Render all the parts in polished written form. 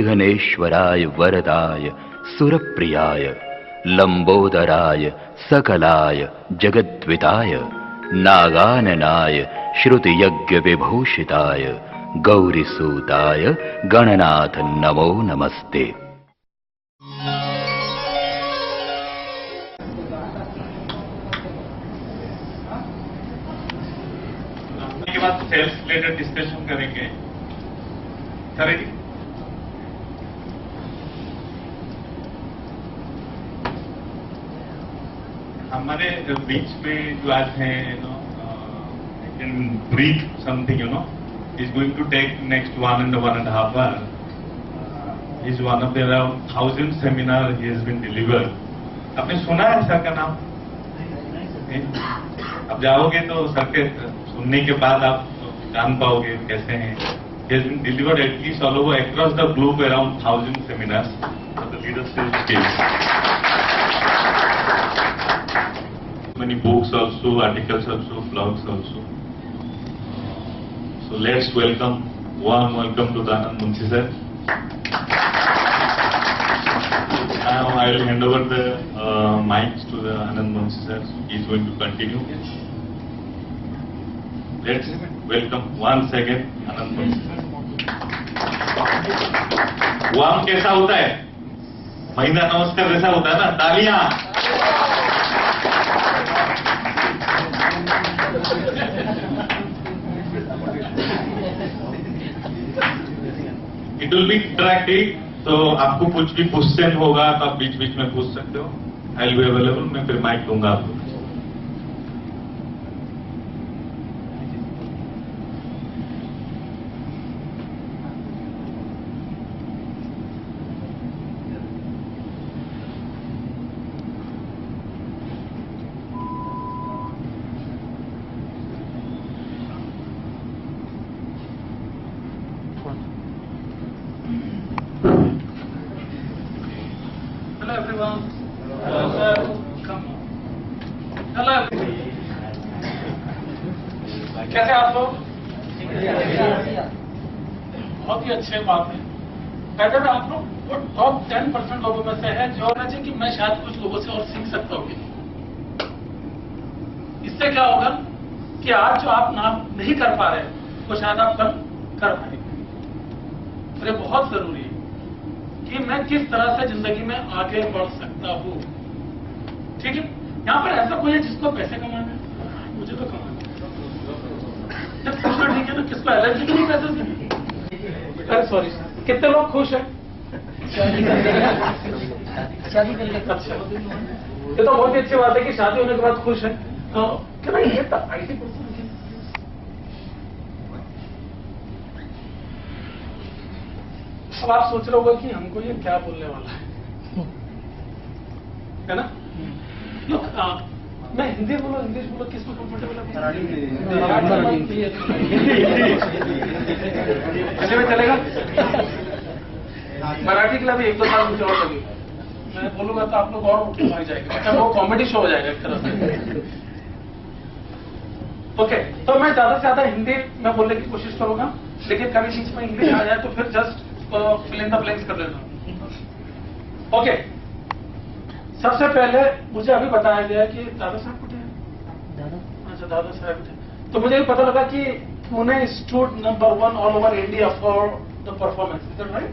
विघ्नेश्वराय वरदाय सुरप्रियाय लंबोदराय सकलाय जगद्विताय नागाननाय श्रुतियज्ञ विभूषिताय गौरीसूताय गणनाथ नमो नमस्ते। के बाद सेल्स रिलेटेड डिस्कशन करेंगे। करेंगे हमारे बीच में जो आज है can brief something is going to take next 1.5 hour. He is one of the around 1,000 seminar he has been delivered. आपने सुना है सर का नाम? अब जाओगे तो सर के सुनने के बाद आप जान पाओगे कैसे हैं। He has been delivered at least all over across the globe around 1,000 seminars for the leadership skills. Many books also, articles also, blogs also. So let's welcome, warm welcome to the Anand Munshi sir. Now I will hand over the mics to the Anand Munshi sir. He is going to continue. Let's welcome once again Anand Munshi sir. वाम कैसा होता है? महिला नमस्कार जैसा होता है ना? तालियां। इट विल बी इंटरैक्टिव, तो आपको कुछ भी क्वेश्चन होगा तो आप बीच बीच में पूछ सकते हो। आई विल बी अवेलेबल, मैं फिर माइक दूंगा आपको। कैसे आप लोग? बहुत ही अच्छी बात है। बेटर आप लोग वो टॉप 10% लोगों में से है जो कहना चाहिए कि मैं शायद कुछ लोगों से और सीख सकता हूँ। इससे क्या होगा कि आज जो आप नाम नहीं कर पा रहे वो शायद आप कल कर पाएंगे। तो ये बहुत जरूरी है कि मैं किस तरह से जिंदगी में आगे बढ़ सकता हूँ। ठीक है, यहाँ पर ऐसा कोई है जिसको पैसे कमाने, मुझे तो कमाना जब पूछना ठीक है ना, किसको एलर्जी के लिए पैसे दें? अरे सॉरी, कितने लोग खुश हैं? शादी करने का। अच्छा, ये तो बहुत ही अच्छी बात है कि शादी होने के बाद खुश है। क्या नहीं ये IT अब आप सोच रहे होगा कि हमको ये क्या बोलने वाला है ना? लोग मैं हिंदी बोलो इंग्लिश बोलो, किसको कंफर्टेबल है? में चलेगा? मराठी के लिए भी 1-2 साल मुझे और लगेगा। मैं बोलूंगा तो आप लोग और उठ मार जाएंगे, मतलब वो कॉमेडी शो हो जाएगा एक तरह से। ओके, तो मैं ज्यादा से ज्यादा हिंदी में बोलने की कोशिश करूंगा, लेकिन कभी बीच में इंग्लिश आ जाए तो फिर just fill in the blanks कर लेना। ओके, सबसे पहले मुझे अभी बताया गया कि दादा साहब कुछ है। अच्छा, दादा साहब थे, तो मुझे भी पता लगा कि Pune stood number 1 all over India for the performance. Is that right?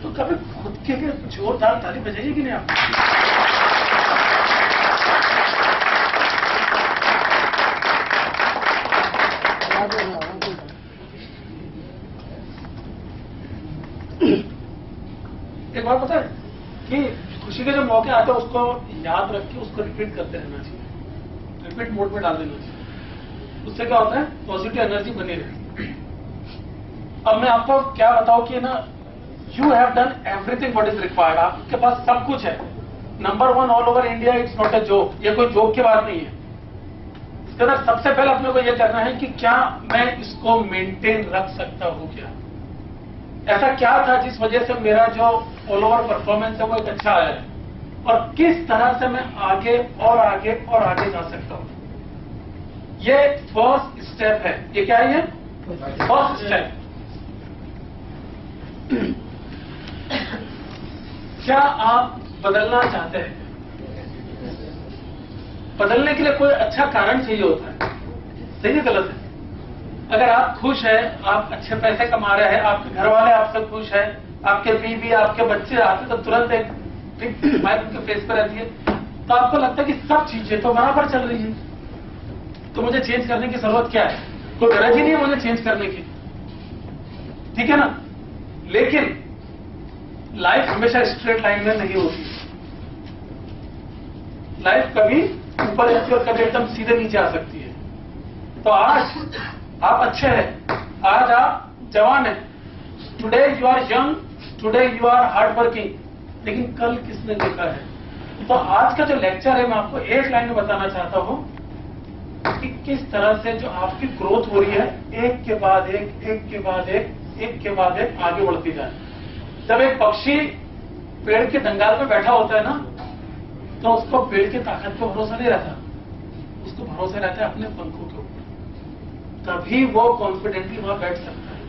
तो कभी खुद के लिए जोरदार ताली बजाइए कि नहीं आप? एक बात पता है कि खुशी के जो मौके आते हैं उसको याद रख के उसको रिपीट करते रहना चाहिए, रिपीट मोड में डाल देना चाहिए। उससे क्या होता है, पॉजिटिव एनर्जी बनी रहती। अब मैं आपको क्या बताऊं कि ना, you have done everything what is required. आपके पास सब कुछ है। Number 1 all over India, it's not a joke. ये कोई जोक की बात नहीं है। इसके अंदर सबसे पहले अपने को यह करना है कि क्या मैं इसको मेंटेन रख सकता हूं? क्या ऐसा क्या था जिस वजह से मेरा जो ऑल ओवर परफॉर्मेंस है वो एक अच्छा आया है, और किस तरह से मैं आगे और आगे और आगे जा सकता हूं। ये फर्स्ट स्टेप है। ये क्या है? ये फर्स्ट स्टेप। क्या आप बदलना चाहते हैं? बदलने के लिए कोई अच्छा कारण चाहिए होता है, सही है गलत है? अगर आप खुश हैं, आप अच्छे पैसे कमा रहे हैं, आपके घर वाले आपसे खुश हैं, आपके बीवी आपके बच्चे आते तो तुरंत एक स्माइल उनके फेस पर रहती है, तो आपको लगता है कि सब चीजें तो बराबर चल रही है, तो मुझे चेंज करने की जरूरत क्या है? कोई गरज ही नहीं है मुझे चेंज करने की, ठीक है ना? लेकिन लाइफ हमेशा स्ट्रेट लाइन में नहीं होती। लाइफ कभी ऊपर जाती है और कभी एकदम सीधे नीचे आ सकती है। तो आज आप अच्छे हैं, आज आप जवान हैं, today you are young, today you are hard working, लेकिन कल किसने देखा है? तो आज का जो लेक्चर है मैं आपको एक लाइन में बताना चाहता हूं कि किस तरह से जो आपकी ग्रोथ हो रही है, एक के बाद एक के बाद एक के बाद एक आगे बढ़ती जाए। जब एक पक्षी पेड़ के डंगाल पे बैठा होता है ना, तो उसको पेड़ की ताकत पे भरोसा नहीं रहता, उसको भरोसा रहता है अपने पंखों के ऊपर, तभी वो कॉन्फिडेंटली वहां बैठ सकता है।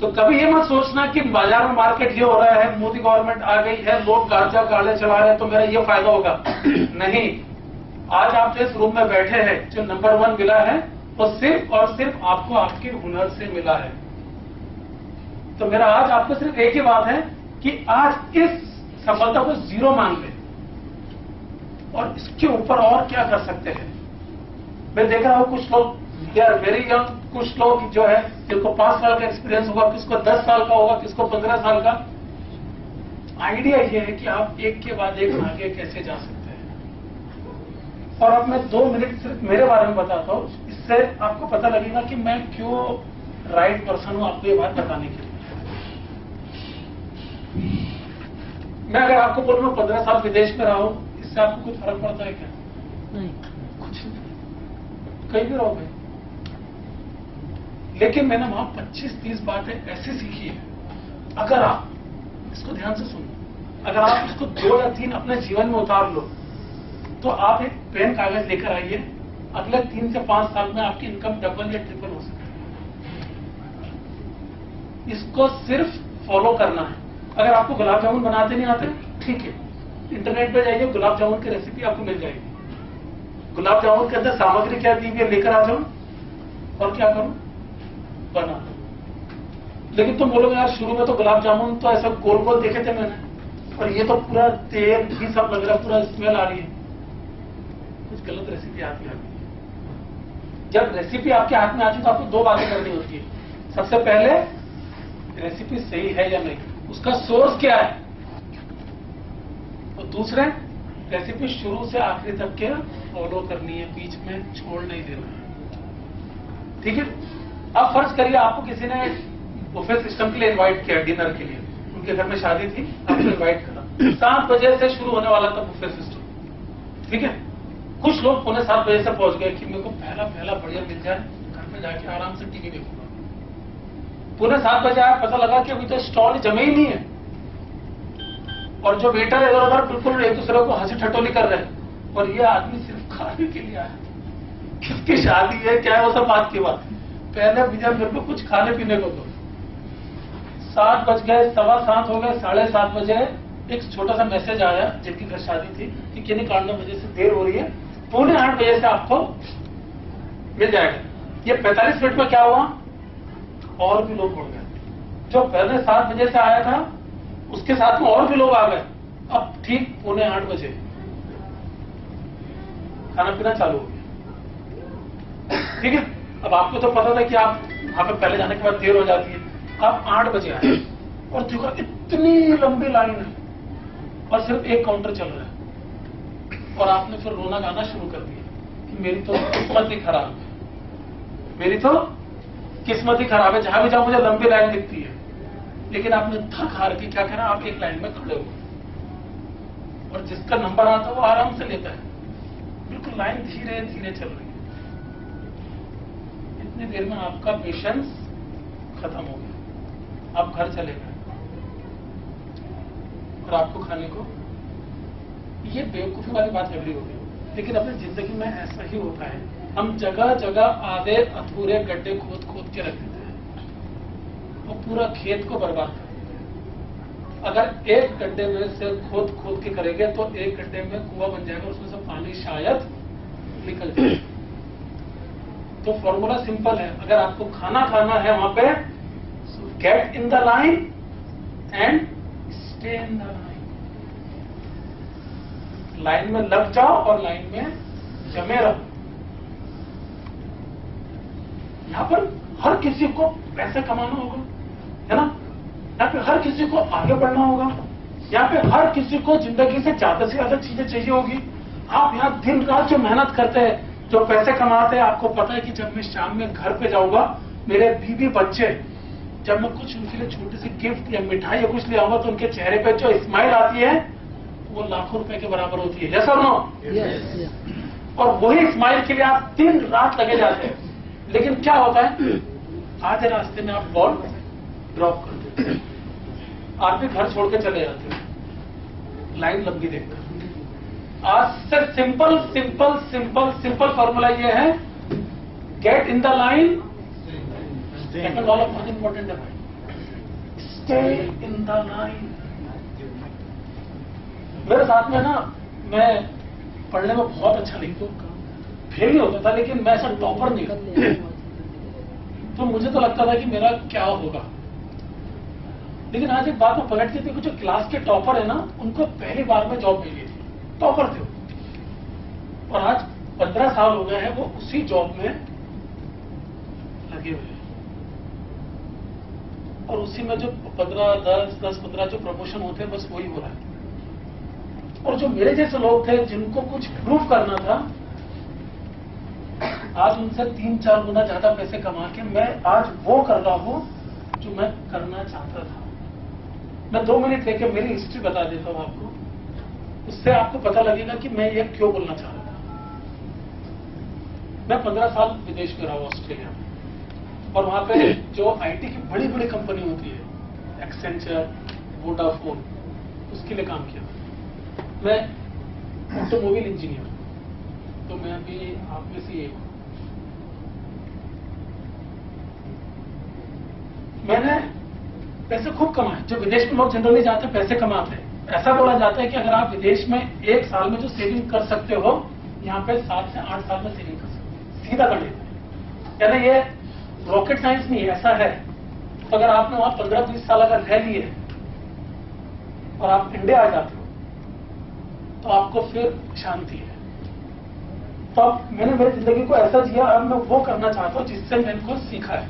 तो कभी ये मत सोचना कि बाजार में मार्केट ये हो रहा है, मोदी गवर्नमेंट आ गई है, लोग गार्जा गाड़े चला रहे हैं तो मेरा ये फायदा होगा। नहीं, आज आप जिस रूम में बैठे हैं, जो नंबर 1 मिला है वो सिर्फ और सिर्फ आपको आपके हुनर से मिला है। तो मेरा आज आपको सिर्फ एक ही बात है कि आज इस सफलता को 0 मान ले और इसके ऊपर और क्या कर सकते हैं। मैं देख रहा हूं कुछ लोग दे आर वेरी यंग, कुछ लोग जो है जिनको 5 साल का एक्सपीरियंस होगा, किसको 10 साल का होगा, किसको 15 साल का। आइडिया ये है कि आप एक के बाद एक आगे कैसे जा सकते हैं। और अब मैं 2 मिनट सिर्फ मेरे बारे में बताता हूं, इससे आपको पता लगेगा कि मैं क्यों राइट पर्सन हूं आपको ये बात बताने के लिए। मैं अगर आपको बोलूं मैं 15 साल विदेश में रहा हूं, इससे आपको कुछ फर्क पड़ता है क्या? नहीं, कुछ नहीं, कहीं भी रहो भाई। लेकिन मैंने वहां 25-30 बातें ऐसी सीखी है, अगर आप इसको ध्यान से सुनो, अगर आप इसको 2 या 3 अपने जीवन में उतार लो, तो आप एक पेन कागज लेकर आइए, अगले 3 से 5 साल में आपकी इनकम डबल या ट्रिपल हो सकती है। इसको सिर्फ फॉलो करना है। अगर आपको गुलाब जामुन बनाते नहीं आते, ठीक है, इंटरनेट पे जाइए, गुलाब जामुन की रेसिपी आपको मिल जाएगी। गुलाब जामुन के अंदर सामग्री क्या दी है लेकर आ जाओ और क्या करो, बना दो। लेकिन तुम बोलोगे यार शुरू में तो गुलाब जामुन तो ऐसा गोल गोल देखे थे मैंने, और ये तो पूरा तेल भी सब लग रहा है, पूरा स्मेल आ रही है। कुछ गलत रेसिपी आती है। जब रेसिपी आपके हाथ में आती है तो आपको 2 बातें करनी होती है। सबसे पहले रेसिपी सही है या नहीं, उसका सोर्स क्या है, और दूसरे रेसिपी शुरू से आखिरी तक के फॉलो करनी है, बीच में छोड़ नहीं देना है, ठीक है। अब फर्ज करिए आपको किसी ने बुफे सिस्टम के लिए इनवाइट किया, डिनर के लिए, उनके घर में शादी थी, आपको इनवाइट करा, 7 बजे से शुरू होने वाला था बुफे सिस्टम, ठीक है। कुछ लोग 6:45 बजे से पहुंच गए कि मेरे को पहला बढ़िया मिल जाए, घर में जाके आराम से टीवी देखूंगा। 7:45 बजे आया, पता लगा कि अभी तो स्टॉल जमे ही नहीं है, और जो वेटर है इधर उधर बिल्कुल एक दूसरे को हंसी ठटोली कर रहे हैं, और ये आदमी सिर्फ खाने के लिए आया। किसकी शादी है क्या है वो सब बात की बात, पहले भैया मेरे को कुछ खाने पीने को दो। 7 बज गए, 7:15 हो गए, 7:30 बजे एक छोटा सा मैसेज आया जिनकी घर शादी थी कि किन्हीं कारणों वजह से देर हो रही है, 7:45 बजे से आपको मिल जाएगा। ये 45 मिनट में क्या हुआ, और भी लोग बढ़ गए। जो पहले 7 बजे से आया था उसके साथ में और भी लोग आ गए। अब ठीक 7:45 बजे खाना पीना चालू हो गया, ठीक है। अब आपको तो पता था कि आप वहां पे पहले जाने के बाद देर हो जाती है। आप 8 बजे आए और देखो इतनी लंबी लाइन है और सिर्फ एक काउंटर चल रहा है, और आपने फिर रोना गाना शुरू कर दिया कि मेरी तो किस्मत ही खराब है, मेरी तो किस्मत ही खराब है, जहां भी जाओ मुझे लंबी लाइन दिखती है। लेकिन आपने थक हार के क्या करा, आप एक लाइन में खड़े हो, और जिसका नंबर आता है वो आराम से लेता है, बिल्कुल लाइन धीरे धीरे चल रही है। इतनी देर में आपका पेशेंस खत्म हो गया, आप घर चले गए, और आपको खाने को, ये बेवकूफी वाली बात एवरी हो गई। लेकिन अपनी जिंदगी में ऐसा ही होता है, हम जगह जगह आधे अधूरे गड्ढे खोद खोद के रख देते हैं। वो पूरा खेत को बर्बाद कर देगा। अगर एक गड्ढे में से खोद खोद के करेंगे तो एक गड्ढे में कुआं बन जाएगा, उसमें से पानी शायद निकल जाएगा। तो फॉर्मूला सिंपल है, अगर आपको खाना खाना है वहां पे, get in the line and stay in the line. Line में लग जाओ और लाइन में जमे रहो। यहां पर हर किसी को पैसे कमाना होगा, है ना? यहाँ पे हर किसी को आगे बढ़ना होगा, यहाँ पे हर किसी को जिंदगी से ज्यादा चीजें चाहिए होगी। आप यहाँ दिन रात जो मेहनत करते हैं, जो पैसे कमाते हैं, आपको पता है कि जब मैं शाम में घर पे जाऊंगा, मेरे बीवी बच्चे, जब मैं कुछ उनके लिए छोटी सी गिफ्ट या मिठाई या कुछ ले आऊंगा तो उनके चेहरे पे जो स्माइल आती है वो लाखों रुपए के बराबर होती है। यस और नो? और वही स्माइल के लिए आप दिन रात लगे जाते हैं, लेकिन क्या होता है, आधे रास्ते में आप बॉल ड्रॉप कर देते हैं, आप भी घर छोड़ के चले जाते हैं लाइन लंबी देखकर। आज से simple simple simple simple formula ये है, get in the line, second वाला बहुत इंपॉर्टेंट है भाई, स्टे इन द लाइन। मेरे साथ में ना, मैं पढ़ने में बहुत अच्छा नहीं, फेल ही होता था, लेकिन मैं ऐसा टॉपर नहीं था। तो मुझे तो लगता था कि मेरा क्या होगा, लेकिन आज एक बात में पलट के देखो, जो क्लास के टॉपर है ना, उनको पहली बार में जॉब मिली थी, टॉपर थे, और आज 15 साल हो गए हैं वो उसी जॉब में लगे हुए हैं, और उसी में जो 10-15 जो प्रमोशन होते हैं, बस वही हो रहा है। और जो मेरे जैसे लोग थे जिनको कुछ प्रूव करना था, आज उनसे 3-4 गुना ज्यादा पैसे कमा के मैं आज वो कर रहा हूं जो मैं करना चाहता था। मैं 2 मिनट लेके मेरी हिस्ट्री बता देता हूं आपको, उससे आपको पता लगेगा कि मैं ये क्यों बोलना चाह रहा था। मैं 15 साल विदेश में रहा हूं, ऑस्ट्रेलिया में, और वहां पे जो आईटी की बड़ी बड़ी कंपनी होती है, एक्सेंचर, वोडाफोन, उसके लिए काम किया। मैं ऑटोमोबाइल इंजीनियर, तो मैं अभी आप में से एक हूं। मैंने पैसे खूब कमाए, जो विदेश में लोग जनरली जाते हैं पैसे कमाते हैं। ऐसा बोला जाता है कि अगर आप विदेश में 1 साल में जो सेविंग कर सकते हो, यहाँ पे 7 से 8 साल में सेविंग कर सकते हो, सीधा गणित। यानी ये रॉकेट साइंस नहीं है, ऐसा है। तो अगर आपने वहां 15-20 साल अगर रह लिए और आप इंडिया आ जाते हो, तो आपको फिर शांति है। तो अब मैंने मेरी जिंदगी को ऐसा जिया, अब मैं वो करना चाहता हूं जिससे मैंने को सीखा है।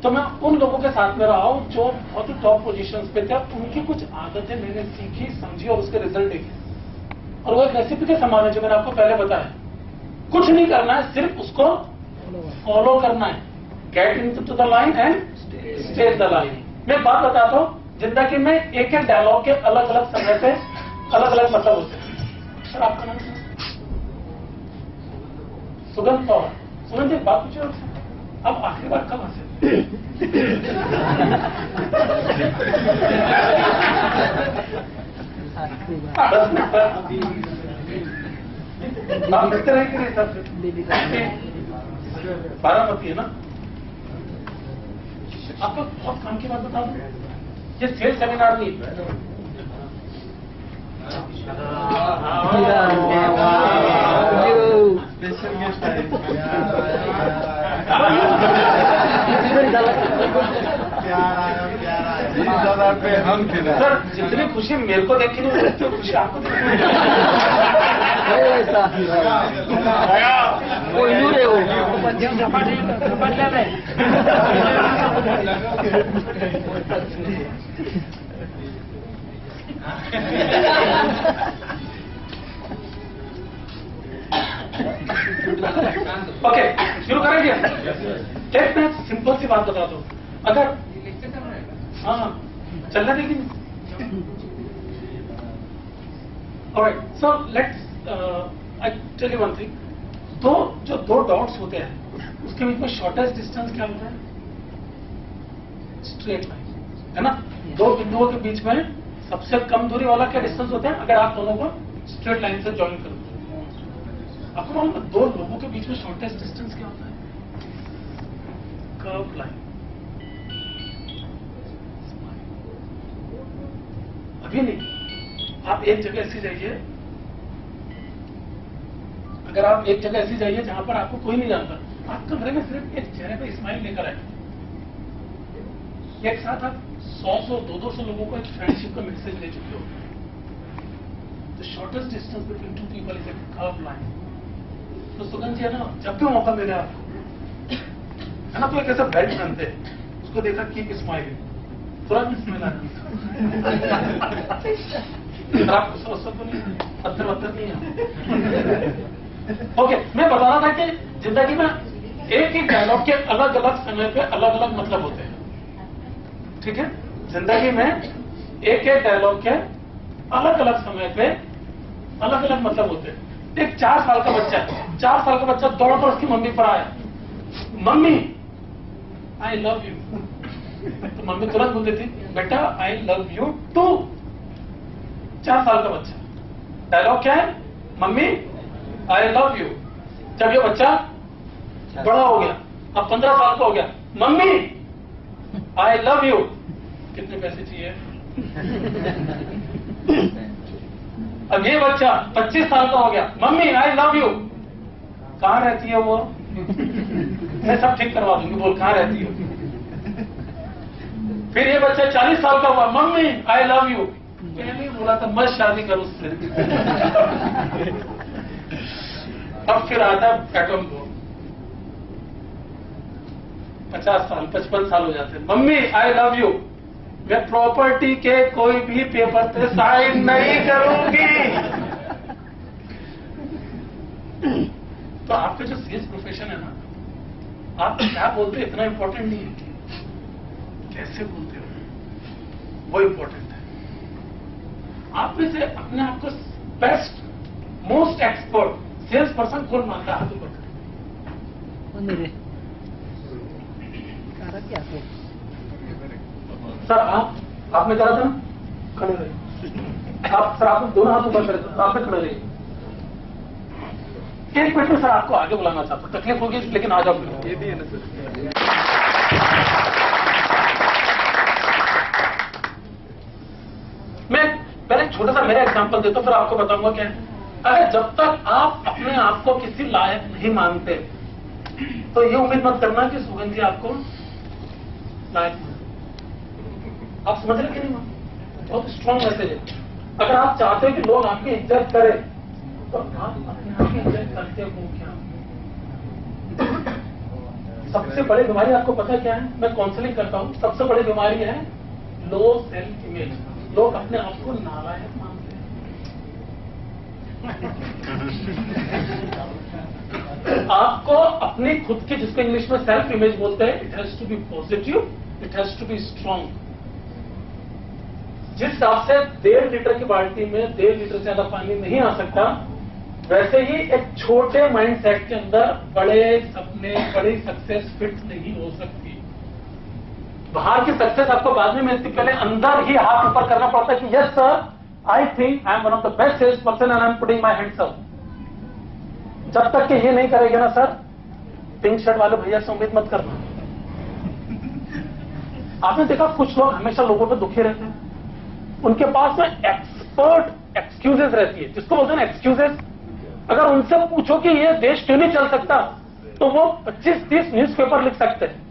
तो मैं उन लोगों के साथ में रहा हूं जो बहुत ही टॉप पोजीशंस पे थे, उनकी कुछ आदतें मैंने सीखी, समझी और उसके रिजल्ट देखे। और वो एक रेसिपी के समान है जो मैंने आपको पहले बताया। कुछ नहीं करना है, सिर्फ उसको फॉलो करना है। Get into the line and stay in the line. मैं एक बात बताता हूं, जिंदगी में एक एक डायलॉग के अलग अलग समय पे अलग अलग मतलब होते हैं। सर आपका नाम सुगंध पवार। सुगंध, एक बात पूछो, अब आखिरी बार कब हंसे? आप देखते रहे कि नहीं सर? बारामती है ना? आपको बहुत काम की बात बता दूं, ये सेल सेमिनार नहीं सर, जितनी खुशी मेरे को देखी नहीं उतनी खुशी आपको ओके, शुरू करेंगे। एक मैं सिंपल सी बात बता दूं, अगर हाँ चलना लेकिन alright, so let's I tell you one thing. जो दो डॉट्स होते हैं उसके बीच में शॉर्टेस्ट डिस्टेंस क्या होता है? स्ट्रेट लाइन, है ना? दो बिंदुओं के बीच में सबसे कम दूरी वाला क्या डिस्टेंस होता है? अगर आप दोनों को स्ट्रेट लाइन से ज्वाइन करो, आपको मालूम है 2 लोगों के बीच में शॉर्टेस्ट डिस्टेंस क्या होता है? Curve line. कभी नहीं। आप एक जगह ऐसी जाइए, अगर आप एक जगह ऐसी जाइए जहां पर आपको कोई नहीं जानता, आप कमरे में सिर्फ एक चेहरे पे स्माइल लेकर आए, एक साथ आप 100 200 लोगों को एक फ्रेंडशिप का मैसेज दे चुके हो। The shortest distance between two people is a curve line. तो सुगंध जी है ना, जब भी मौका मिले आपको, है ना, तो एक ऐसा बेल्ट पहनते हैं, उसको देखा कीप स्माइलिंग, तुरंत स्माइल आ जाती। आप गुस्सा तो नहीं, पत्थर वत्थर नहीं है। ओके, मैं बता रहा था कि जिंदगी में एक ही डायलॉग के अलग अलग समय पे अलग अलग मतलब होते हैं, ठीक है। जिंदगी में एक एक डायलॉग के अलग अलग समय पे अलग अलग मतलब होते हैं। एक 4 साल का बच्चा है, 4 साल का बच्चा दौड़ कर उसकी मम्मी पर आया, मम्मी आई लव यू। तो मम्मी तुरंत बोल देती, बेटा आई लव यू टू। 4 साल का बच्चा, डायलॉग क्या है, मम्मी आई लव यू। जब ये बच्चा बड़ा हो गया, अब 15 साल का हो गया, मम्मी आई लव यू। कितने पैसे चाहिए? अब ये बच्चा 25 साल का हो गया, मम्मी आई लव यू। कहां रहती है वो? मैं सब ठीक करवा दूंगी, बोल कहां रहती हो। फिर ये बच्चा 40 साल का हुआ, मम्मी आई लव यू। मैंने बोला था मत शादी कर उससे। अब फिर आता एटम बॉम्ब, 50 साल 55 साल हो जाते हैं, मम्मी आई लव यू। मैं प्रॉपर्टी के कोई भी पेपर पे साइन नहीं करूंगी। तो आपका जो सेल्स प्रोफेशन है ना, आप क्या बोलते हो इतना इंपॉर्टेंट नहीं है, कैसे बोलते हो वो इंपॉर्टेंट है। आप में से अपने आप को best most expert sales person कौन मानता है? हाथ ऊपर करें। सर आप में करा था, खड़े रहिए आप। सर आप दोनों हाथ ऊपर करें, आप में खड़े रहिए। एक मिनट में सर आपको आगे बुलाना चाहता हूँ, तकलीफ होगी लेकिन आ जाओ। ये भी है ना सर। मैं पहले छोटा सा मेरा एग्जांपल देता हूं, फिर आपको बताऊंगा क्या है। अगर जब तक आप अपने आप को किसी लायक नहीं मानते, तो ये उम्मीद मत करना कि सुगंध जी आपको लायक। आप समझ रहे कि नहीं? बहुत स्ट्रॉन्ग मैसेज है। अगर आप चाहते हो कि लोग आपकी इज्जत करें, तो आप अपने आप की इज्जत करते हो क्या? सबसे बड़ी बीमारी आपको पता क्या है? मैं काउंसलिंग करता हूं, सबसे बड़ी बीमारी है लो सेल्फ इमेज। लोग अपने आप को नालायक मानते हैं। आपको अपनी खुद की, जिसको इंग्लिश में सेल्फ इमेज बोलते हैं, it has to be positive, it has to be strong. जिस हिसाब से 1.5 लीटर की बाल्टी में 1.5 लीटर से ज्यादा पानी नहीं आ सकता, वैसे ही एक छोटे माइंडसेट के अंदर बड़े सपने, बड़ी सक्सेस फिट नहीं हो सकती। बाहर की सक्सेस आपको बाद में मिलती, पहले अंदर ही हाथ ऊपर करना पड़ता है कि yes sir, I think I am one of the best sales person and I am putting my hands up. जब तक कि ये नहीं करेगा ना सर, पिंक शर्ट वाले भैया से उम्मीद मत करना। आपने देखा कुछ लोग हमेशा लोगों पे दुखी रहते हैं, उनके पास में एक्सपर्ट एक्सक्यूजेस रहती है, जिसको बोलते हैं एक्सक्यूजेस। अगर उनसे पूछो कि ये देश क्यों नहीं चल सकता, तो वो 25-30 न्यूज़पेपर लिख सकते हैं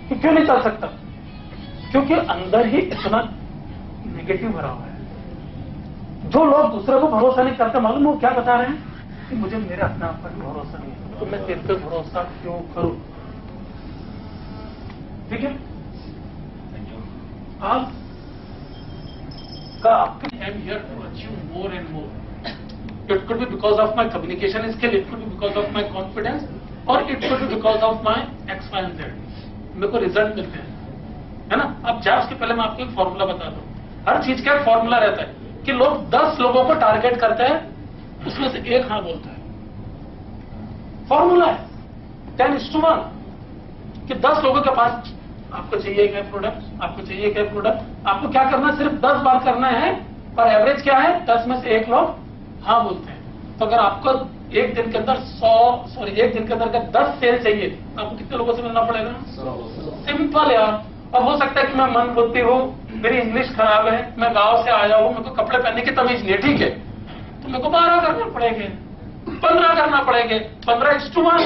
कि क्यों नहीं चल सकता, क्योंकि अंदर ही इतना नेगेटिव भरा हुआ है। जो लोग दूसरे को भरोसा नहीं करते, मालूम वो क्या बता रहे हैं कि मुझे मेरे अपने आप पर भरोसा नहीं है, तो मैं तेरे पे भरोसा क्यों करूं? ठीक है, आप I am here to achieve more and more. It could be because of my communication skill, it could be because of my confidence, or it could be because of my X, Y and Z. मेरे को result मिलते हैं, है ना? अब जाए उसके पहले मैं आपको एक फॉर्मूला बता दूं। हर चीज का एक फॉर्मूला रहता है कि लोग 10 लोगों को टारगेट करते हैं, उसमें से एक हाँ बोलता है। फॉर्मूला है 10:1 कि 10 लोगों के पास आपको चाहिए क्या प्रोडक्ट, आपको चाहिए क्या प्रोडक्ट, आपको क्या करना, सिर्फ 10 बार करना है, और एवरेज क्या है, 10 में से 1 लोग हाँ बोलते हैं। तो अगर आपको एक दिन के अंदर 1 दिन के अंदर 10 सेल चाहिए, आपको कितने लोगों से मिलना पड़ेगा? सिंपल यार, अब हो सकता है कि मैं मन बुद्धि हूँ, मेरी इंग्लिश खराब है, मैं गांव से आया हूँ, मेरे को कपड़े पहनने की तमीज नहीं है, ठीक है, तो मेरे को 12 करना पड़ेंगे, 15 करना पड़ेंगे, 15:1।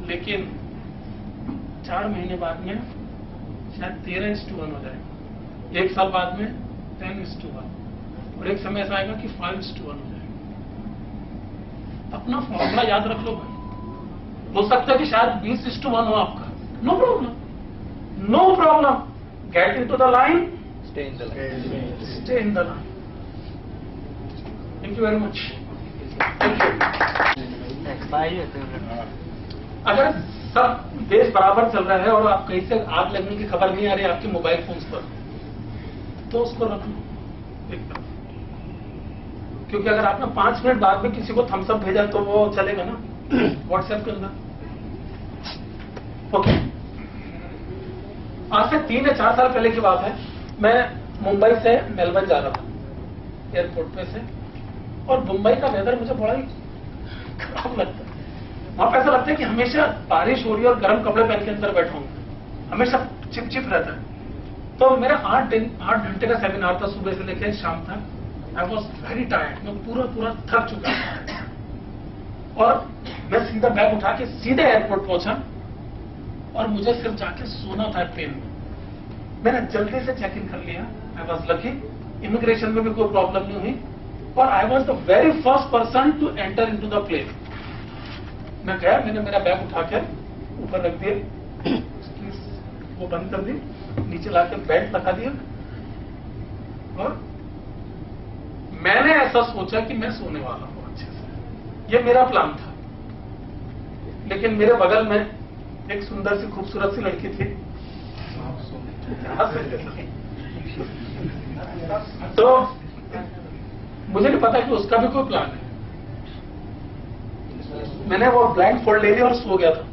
लेकिन 4 महीने बाद में शायद 13:1 हो जाएगा, 1 साल बाद में 10:1, और एक समय ऐसा आएगा कि 5:1 हो जाएगा। अपना फॉर्मूला याद रख लो भाई। हो सकता है कि शायद 20:1 हो आपका, no problem, no problem, get in to the line, stay in the line. Thank you very much. Thank you. अगर सब देश बराबर चल रहा है और आप कहीं से आग लगने की खबर नहीं आ रही आपके मोबाइल फोन्स पर, तो उसको रख लो एक तरफ, क्योंकि अगर आपने 5 मिनट बाद में किसी को थम्स अप भेजा तो वो चलेगा ना व्हाट्सएप के अंदर। ओके, आज से 3 या 4 साल पहले की बात है। मैं मुंबई से मेलबर्न जा रहा था एयरपोर्ट पे से, और मुंबई का वेदर मुझे बड़ा ही खराब लगता है। वहां पे ऐसा लगता है कि हमेशा बारिश हो रही है और गर्म कपड़े पहन के अंदर बैठा हूं, हमेशा चिपचिप रहता है। तो मेरा 8 घंटे का सेमिनार था, सुबह से लेकर शाम तक। आई वॉज वेरी टायर्ड, मैं पूरा थक चुका था। और मैं सीधा बैग उठा के सीधे एयरपोर्ट पहुंचा, और मुझे सिर्फ जाके सोना था प्लेन में। मैंने जल्दी से चेक इन कर लिया, आई वॉज लकी, इमिग्रेशन में भी कोई प्रॉब्लम नहीं हुई, और I was the very first person to enter in to the plane. मैं गया, मैंने मेरा बैग उठा के ऊपर रख दिया, वो बंद कर दी, नीचे लाके बेल्ट लगा दिया, और मैंने ऐसा सोचा कि मैं सोने वाला हूं अच्छे से, ये मेरा प्लान था। लेकिन मेरे बगल में एक सुंदर सी खूबसूरत सी लड़की थी, तो मुझे नहीं पता कि उसका भी कोई प्लान है। मैंने वो ब्लाइंड फोल्ड ले लिया और सो गया था।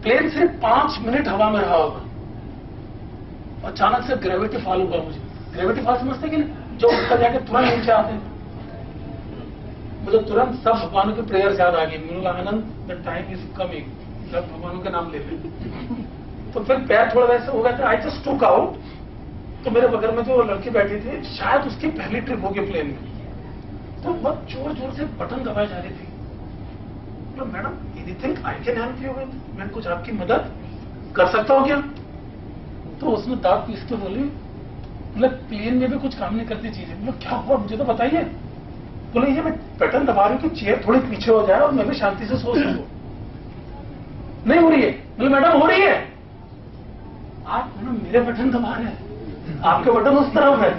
प्लेन से 5 मिनट हवा में रहा होगा, अचानक से ग्रेविटी फॉल हुआ मुझे। ग्रेविटी फॉल समझते कि नहीं, जो ऊपर जाके तुरंत नीचे आते हैं। मुझे तुरंत सब भगवानों की प्रेयर याद आ गई, मीनूलानंद द टाइम इज कमिंग, सब भगवानों के नाम लेते। तो फिर पैर थोड़ा वैसे हो गया था, आई जस्ट टुक आउट। तो मेरे बगल में जो लड़की बैठी थी, शायद उसकी पहली ट्रिप होगी प्लेन में, तो बहुत जोर जोर से बटन दबाई जा रही थी। तो madam, anything I can help you with, मैं कुछ आपकी मदद कर सकता हूँ क्या? तो उसने दांत पीसते बोली, मतलब प्लेन में भी कुछ काम नहीं करती चीजें। मतलब क्या हुआ मुझे तो बताइए। बोले ये मैं बटन दबा रही हूँ कि चेयर थोड़ी पीछे हो जाए और मैं भी शांति से सो सकूं। नहीं हो रही है। बोले मैडम हो रही है। आप मैडम मेरे बटन दबा रहे हैं, आपके बटन उस तरफ है।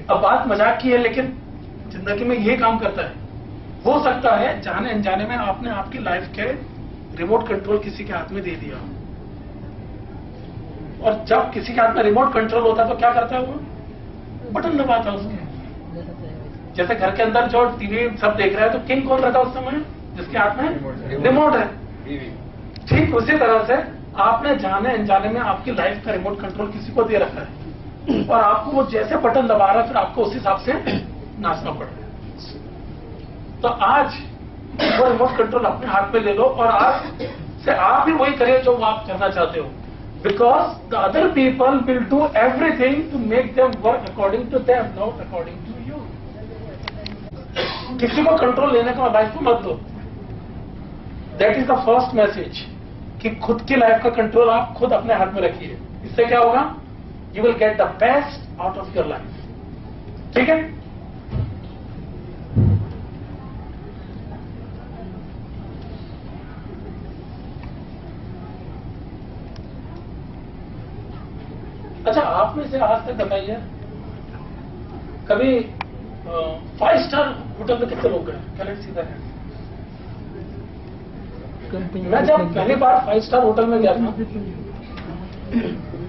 अब बात मजाक की है, लेकिन जिंदगी में ये काम करता है। हो सकता है जाने अनजाने में आपने आपकी लाइफ के रिमोट कंट्रोल किसी के हाथ में दे दिया, और जब किसी के हाथ में रिमोट कंट्रोल होता है तो क्या करता है वो? बटन दबाता है उसके। जैसे घर के अंदर जो टीवी सब देख रहा है, तो किंग कौन रहता है उस समय? जिसके हाथ में रिमोट है। ठीक उसी तरह से आपने जाने अनजाने में आपकी लाइफ का रिमोट कंट्रोल किसी को दे रखा है, और आपको वो जैसे बटन दबा रहा है, फिर आपको उस हिसाब से नाचना पड़ रहा है। तो आज वो रिमोट कंट्रोल अपने हाथ में ले लो, और आज से आप भी वही करिए जो आप करना चाहते हो। Because the other people will do everything to make them work according to them, not according to you. किसी को कंट्रोल लेने का लाइफ को मत दो। That is the first message, कि खुद की लाइफ का कंट्रोल आप खुद अपने हाथ में रखिए। इससे क्या होगा? You will get the best out of your life. ठीक है? अच्छा, आप में से आज तक बताइए, कभी 5 स्टार होटल में कितने लोग गए? करेक्ट सीधा है। मैं जब पहली बार 5 स्टार होटल में गया था,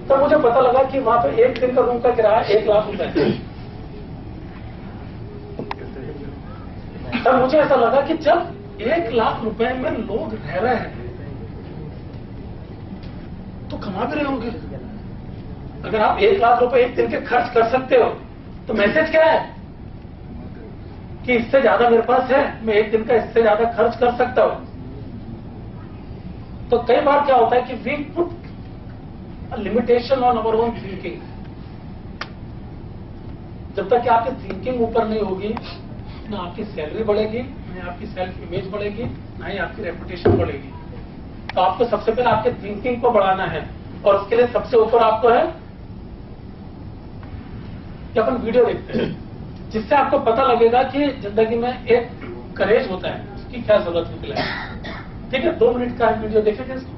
तब मुझे पता लगा कि वहां पे एक दिन का रूम का किराया 1 लाख रुपए है। तब मुझे ऐसा लगा कि जब 1 लाख रुपए में लोग रह रहे हैं, तो कमा भी रहे होंगे। अगर आप 1 लाख रुपए एक दिन के खर्च कर सकते हो, तो मैसेज क्या है? कि इससे ज्यादा मेरे पास है, मैं एक दिन का इससे ज्यादा खर्च कर सकता हूं। तो कई बार क्या होता है कि we put limitation on our own thinking. जब तक कि आपकी थिंकिंग ऊपर नहीं होगी, ना आपकी सैलरी बढ़ेगी, ना आपकी सेल्फ इमेज बढ़ेगी, ना ही आपकी रेपुटेशन बढ़ेगी। तो आपको सबसे पहले आपके थिंकिंग को बढ़ाना है, और उसके लिए सबसे ऊपर आपको है कि अपन वीडियो देखते हैं, जिससे आपको पता लगेगा कि जिंदगी में एक करेज होता है, उसकी क्या जरूरत निकले। ठीक है, 2 मिनट का वीडियो देखेंगे इसको।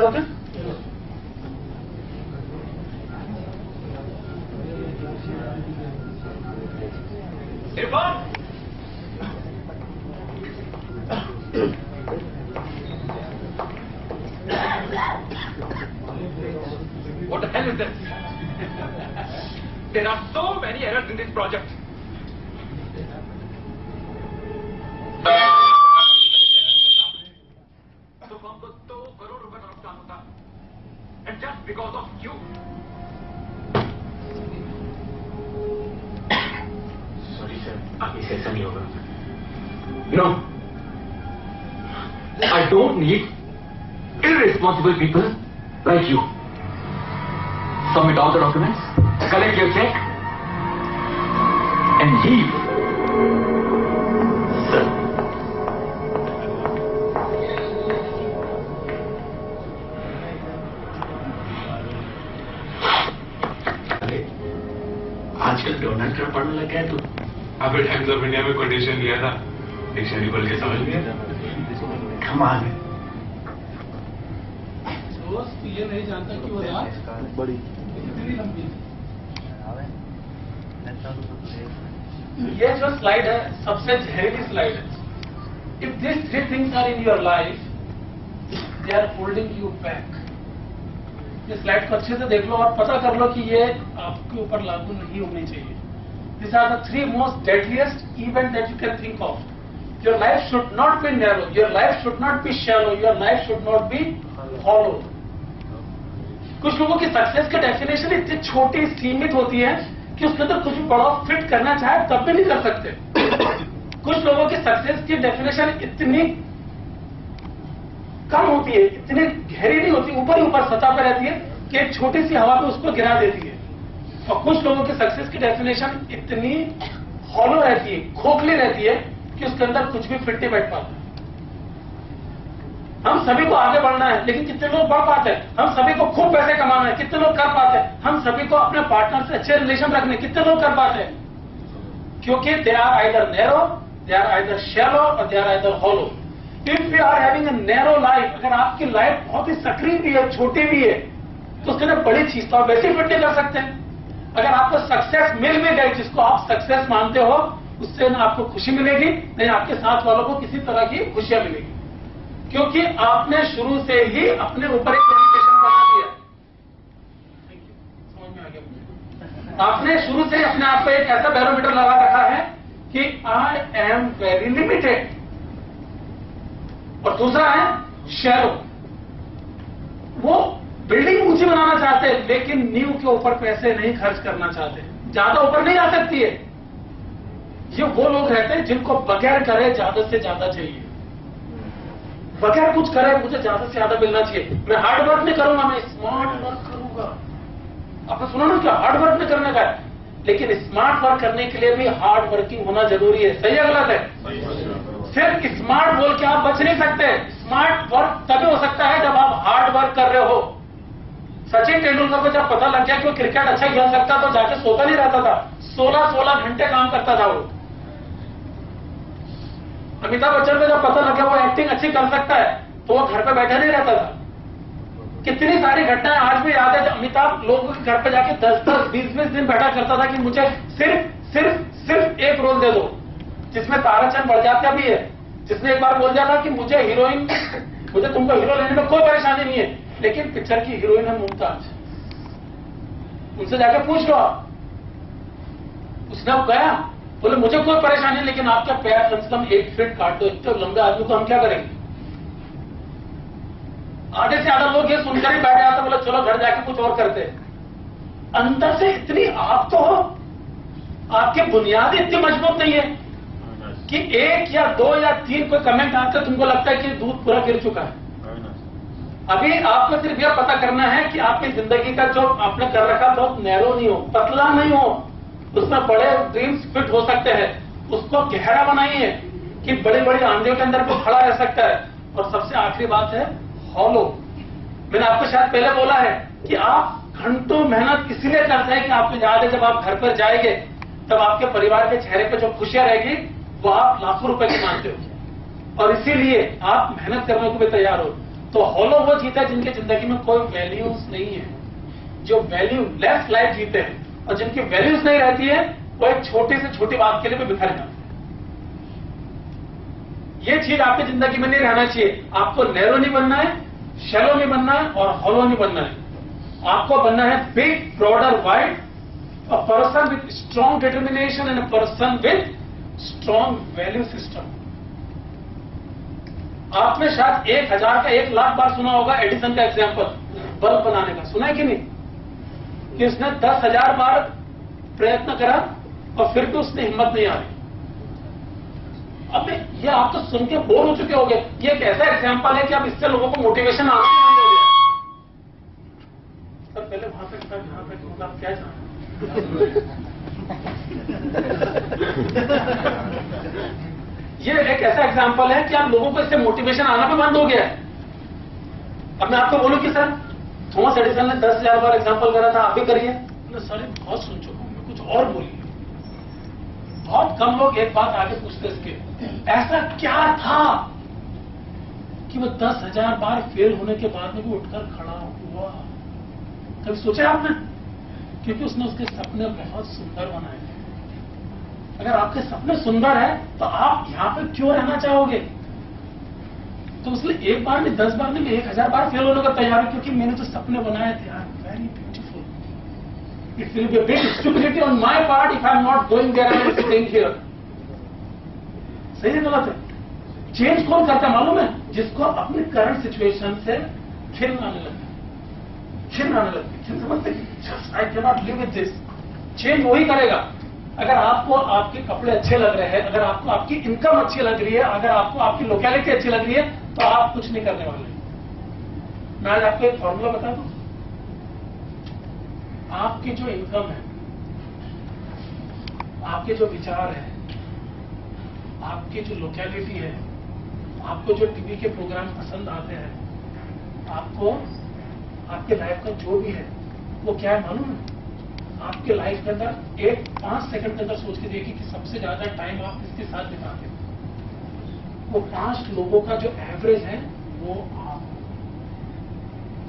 Okay, What the hell is this? There are so many errors in this project. तो हमको 2 करोड़ रुपए का नुकसान होता, and just because of you. Sorry sir, आगे से ऐसा नहीं होगा. No, I don't need irresponsible people like you. Submit all the documents, collect your check, and leave. Sir. अरे, आजकल डोनाल्ड ट्रंप पढ़ने लग गया है तू? अभी टाइम्स ऑफ इंडिया में कोटेशन लिया था, डिक्शनरी खोल के समझ लिया। कमाल है। दोस्त ये नहीं जानता कि वो रात बड़ी इतनी लंबी है। ये जो स्लाइड है सबसे जहरीली स्लाइड है। If this 3 things are in your life, they are holding you back. ये स्लाइड को अच्छे से देख लो और पता कर लो कि ये आपके ऊपर लागू नहीं होनी चाहिए। This are the 3 most deadliest event that you can think of. Your life should not be narrow, your life should not be shallow, your life should not be hollow. कुछ लोगों की सक्सेस की डेफिनेशन इतनी छोटी सीमित होती है कि उसके अंदर कुछ भी बड़ा फिट करना चाहे तब भी नहीं कर सकते। कुछ लोगों की सक्सेस की डेफिनेशन इतनी कम होती है, इतनी गहरी नहीं होती, ऊपर ही ऊपर सतह पर रहती है कि एक छोटी सी हवा पे उसको गिरा देती है। और कुछ लोगों की सक्सेस की डेफिनेशन इतनी हॉलो रहती है, खोखली रहती है कि उसके अंदर कुछ भी फिट नहीं बैठ पाता। हम सभी को आगे बढ़ना है, लेकिन कितने लोग बढ़ पाते हैं? हम सभी को खूब पैसे कमाना है, कितने लोग कर पाते हैं? हम सभी को अपने पार्टनर से अच्छे रिलेशन रखने, कितने लोग कर पाते हैं? क्योंकि they are either narrow, they are either shallow और they are either hollow. If you are having a narrow life, अगर आपकी लाइफ बहुत ही सक्रिय भी है, छोटी भी है, तो उसके अंदर बड़ी चीज तो आप वैसे फिट नहीं कर सकते। अगर आपको सक्सेस मिल भी गई, जिसको आप सक्सेस मानते हो, उससे ना आपको खुशी मिलेगी, नहीं आपके साथ वालों को किसी तरह की खुशियां मिलेगी, क्योंकि आपने शुरू से ही अपने ऊपर एक लिमिटेशन बना दिया। समझ में आ गया? आपने शुरू से ही अपने आप पे एक ऐसा बैरोमीटर लगा रखा है कि आई एम वेरी लिमिटेड। और दूसरा है शैलो। वो बिल्डिंग ऊंची बनाना चाहते हैं, लेकिन नींव के ऊपर पैसे नहीं खर्च करना चाहते, ज्यादा ऊपर नहीं आ सकती है। ये वो लोग रहते हैं जिनको बगैर करे ज्यादा से ज्यादा चाहिए, बगैर कुछ करे मुझे ज्यादा से ज्यादा मिलना चाहिए। मैं हार्ड वर्क नहीं करूंगा, मैं स्मार्ट वर्क करूंगा। आपने सुना ना क्या हार्ड वर्क नहीं करने का है, लेकिन स्मार्ट वर्क करने के लिए भी हार्ड वर्किंग होना जरूरी है। सही है गलत है? सिर्फ स्मार्ट बोल के आप बच नहीं सकते। स्मार्ट वर्क तभी हो सकता है जब आप हार्ड वर्क कर रहे हो। सचिन तेंदुलकर को जब पता लग गया कि वो क्रिकेट अच्छा खेल सकता तो जाके सोता नहीं रहता था, 16-16 घंटे काम करता था वो। अमिताभ बच्चन को जब पता लगा वो एक्टिंग अच्छी कर सकता है तो वो घर पे बैठा नहीं रहता था। कितनी सारी घटनाएं आज भी याद है। अमिताभ लोगों के घर पे जाके 10-10, 20-20 दिन बैठा करता था कि मुझे सिर्फ एक रोल दे दो, जिसमें ताराचंद बड़जात्या भी है, जिसने एक बार बोल दिया था कि मुझे हीरोइन, मुझे तुमको हीरो लेने में कोई परेशानी नहीं है, लेकिन पिक्चर की हीरोइन है मुमताज, उनसे जाके पूछ लो आप। उसने गया, बोले मुझे कोई परेशानी नहीं, लेकिन आपका पैर कम से कम 1 फीट काट दो। इतने लंबे आदमी को हम क्या करेंगे? आधे से ज्यादा लोग ये सुनकर ही बैठ जाते, बोले चलो घर जाके कुछ और करते। अंदर से इतनी आप तो हो, आपकी बुनियाद इतनी मजबूत नहीं है कि 1 या 2 या 3 कोई कमेंट आकर तुमको लगता है कि दूध पूरा गिर चुका है। अभी आपको सिर्फ यह पता करना है कि आपकी जिंदगी का जो आपने कर रखा बहुत नैरो नहीं हो, पतला नहीं हो, उसमें बड़े ड्रीम्स फिट हो सकते हैं, उसको गहरा बनाइए कि बड़ी बड़ी आंधियों के अंदर वो खड़ा रह सकता है। और सबसे आखिरी बात है हॉलो। मैंने आपको शायद पहले बोला है कि आप घंटों मेहनत इसलिए करते हैं कि आपको याद है जब आप घर पर जाएंगे तब आपके परिवार के चेहरे पर जो खुशियां रहेगी वो आप लाखों रुपए की मानते हो, और इसीलिए आप मेहनत करने को भी तैयार हो। तो हॉलो वो जीता है जिनकी जिंदगी में कोई वैल्यूज नहीं है, जो वैल्यू लेस लाइफ जीते हैं, और जिनकी वैल्यूज नहीं रहती है वो एक छोटी से छोटी बात के लिए भी बिखर जाते हैं। ये चीज आपकी जिंदगी में नहीं रहना चाहिए। आपको नैरो नहीं बनना है, शैलो नहीं बनना है, और हॉलो नहीं बनना है। आपको बनना है big, broader, wide, a person with strong determination and a person with strong value system. आपने शायद 1000 का 1 लाख बार सुना होगा एडिसन का एग्जाम्पल, बल्ब बनाने का, सुना है कि नहीं? कि उसने 10,000 बार प्रयत्न करा और फिर भी उसने हिम्मत नहीं आ रही। अब ये आप तो सुन के बोर हो चुके होंगे। ये एक ऐसा एग्जाम्पल है कि अब इससे लोगों को मोटिवेशन आना बंद हो गया। सर पहले वहां पे आप क्या चाहें? ये एक ऐसा एग्जाम्पल है कि आप लोगों को इससे मोटिवेशन आना भी बंद हो गया है। अब मैं आपको बोलूं कि सर थॉमस एडिसन ने 10,000 बार एग्जाम्पल करा था, आप भी करिए। सर बहुत सुन चुका हूं, मैं कुछ और बोलिए। बहुत कम लोग एक बात आगे पूछते इसके, ऐसा क्या था कि वो 10,000 बार फेल होने के बाद में भी उठकर खड़ा हुआ? कभी सोचा आपने? क्योंकि उसने उसके सपने बहुत सुंदर बनाए थे। अगर आपके सपने सुंदर है तो आप यहां पर क्यों रहना चाहोगे? तो इसलिए एक बार नहीं, 10 बार नहीं, 1000 बार फेल होने का तैयार है, क्योंकि मैंने जो सपने बनाए थे यार, very beautiful. It will be a big stupidity on my part if I am not going there and sitting here. सही है गलत है? चेंज कौन करता है मालूम है? जिसको अपने करंट सिचुएशन से खिल आने लगता है, खिल आने लगती है, समझते? I can not live with this. Change वही करेगा। अगर आपको आपके कपड़े अच्छे लग रहे हैं, अगर आपको आपकी इनकम अच्छी लग रही है, अगर आपको आपकी लोकेलिटी अच्छी लग रही है, तो आप कुछ नहीं करने वाले। मैं आज आपको एक फॉर्मूला बता दूं। आपकी जो इनकम है, आपके जो विचार है, आपकी जो लोकेलिटी है, आपको जो टीवी के प्रोग्राम पसंद आते हैं, आपको आपके लाइफ का जो भी है वो क्या है मालूम है? आपके लाइफ के अंदर 5 सेकंड के अंदर सोच के देखिए कि सबसे ज्यादा टाइम आप किसके साथ बिताते हो। वो 5 लोगों का जो एवरेज है वो आप,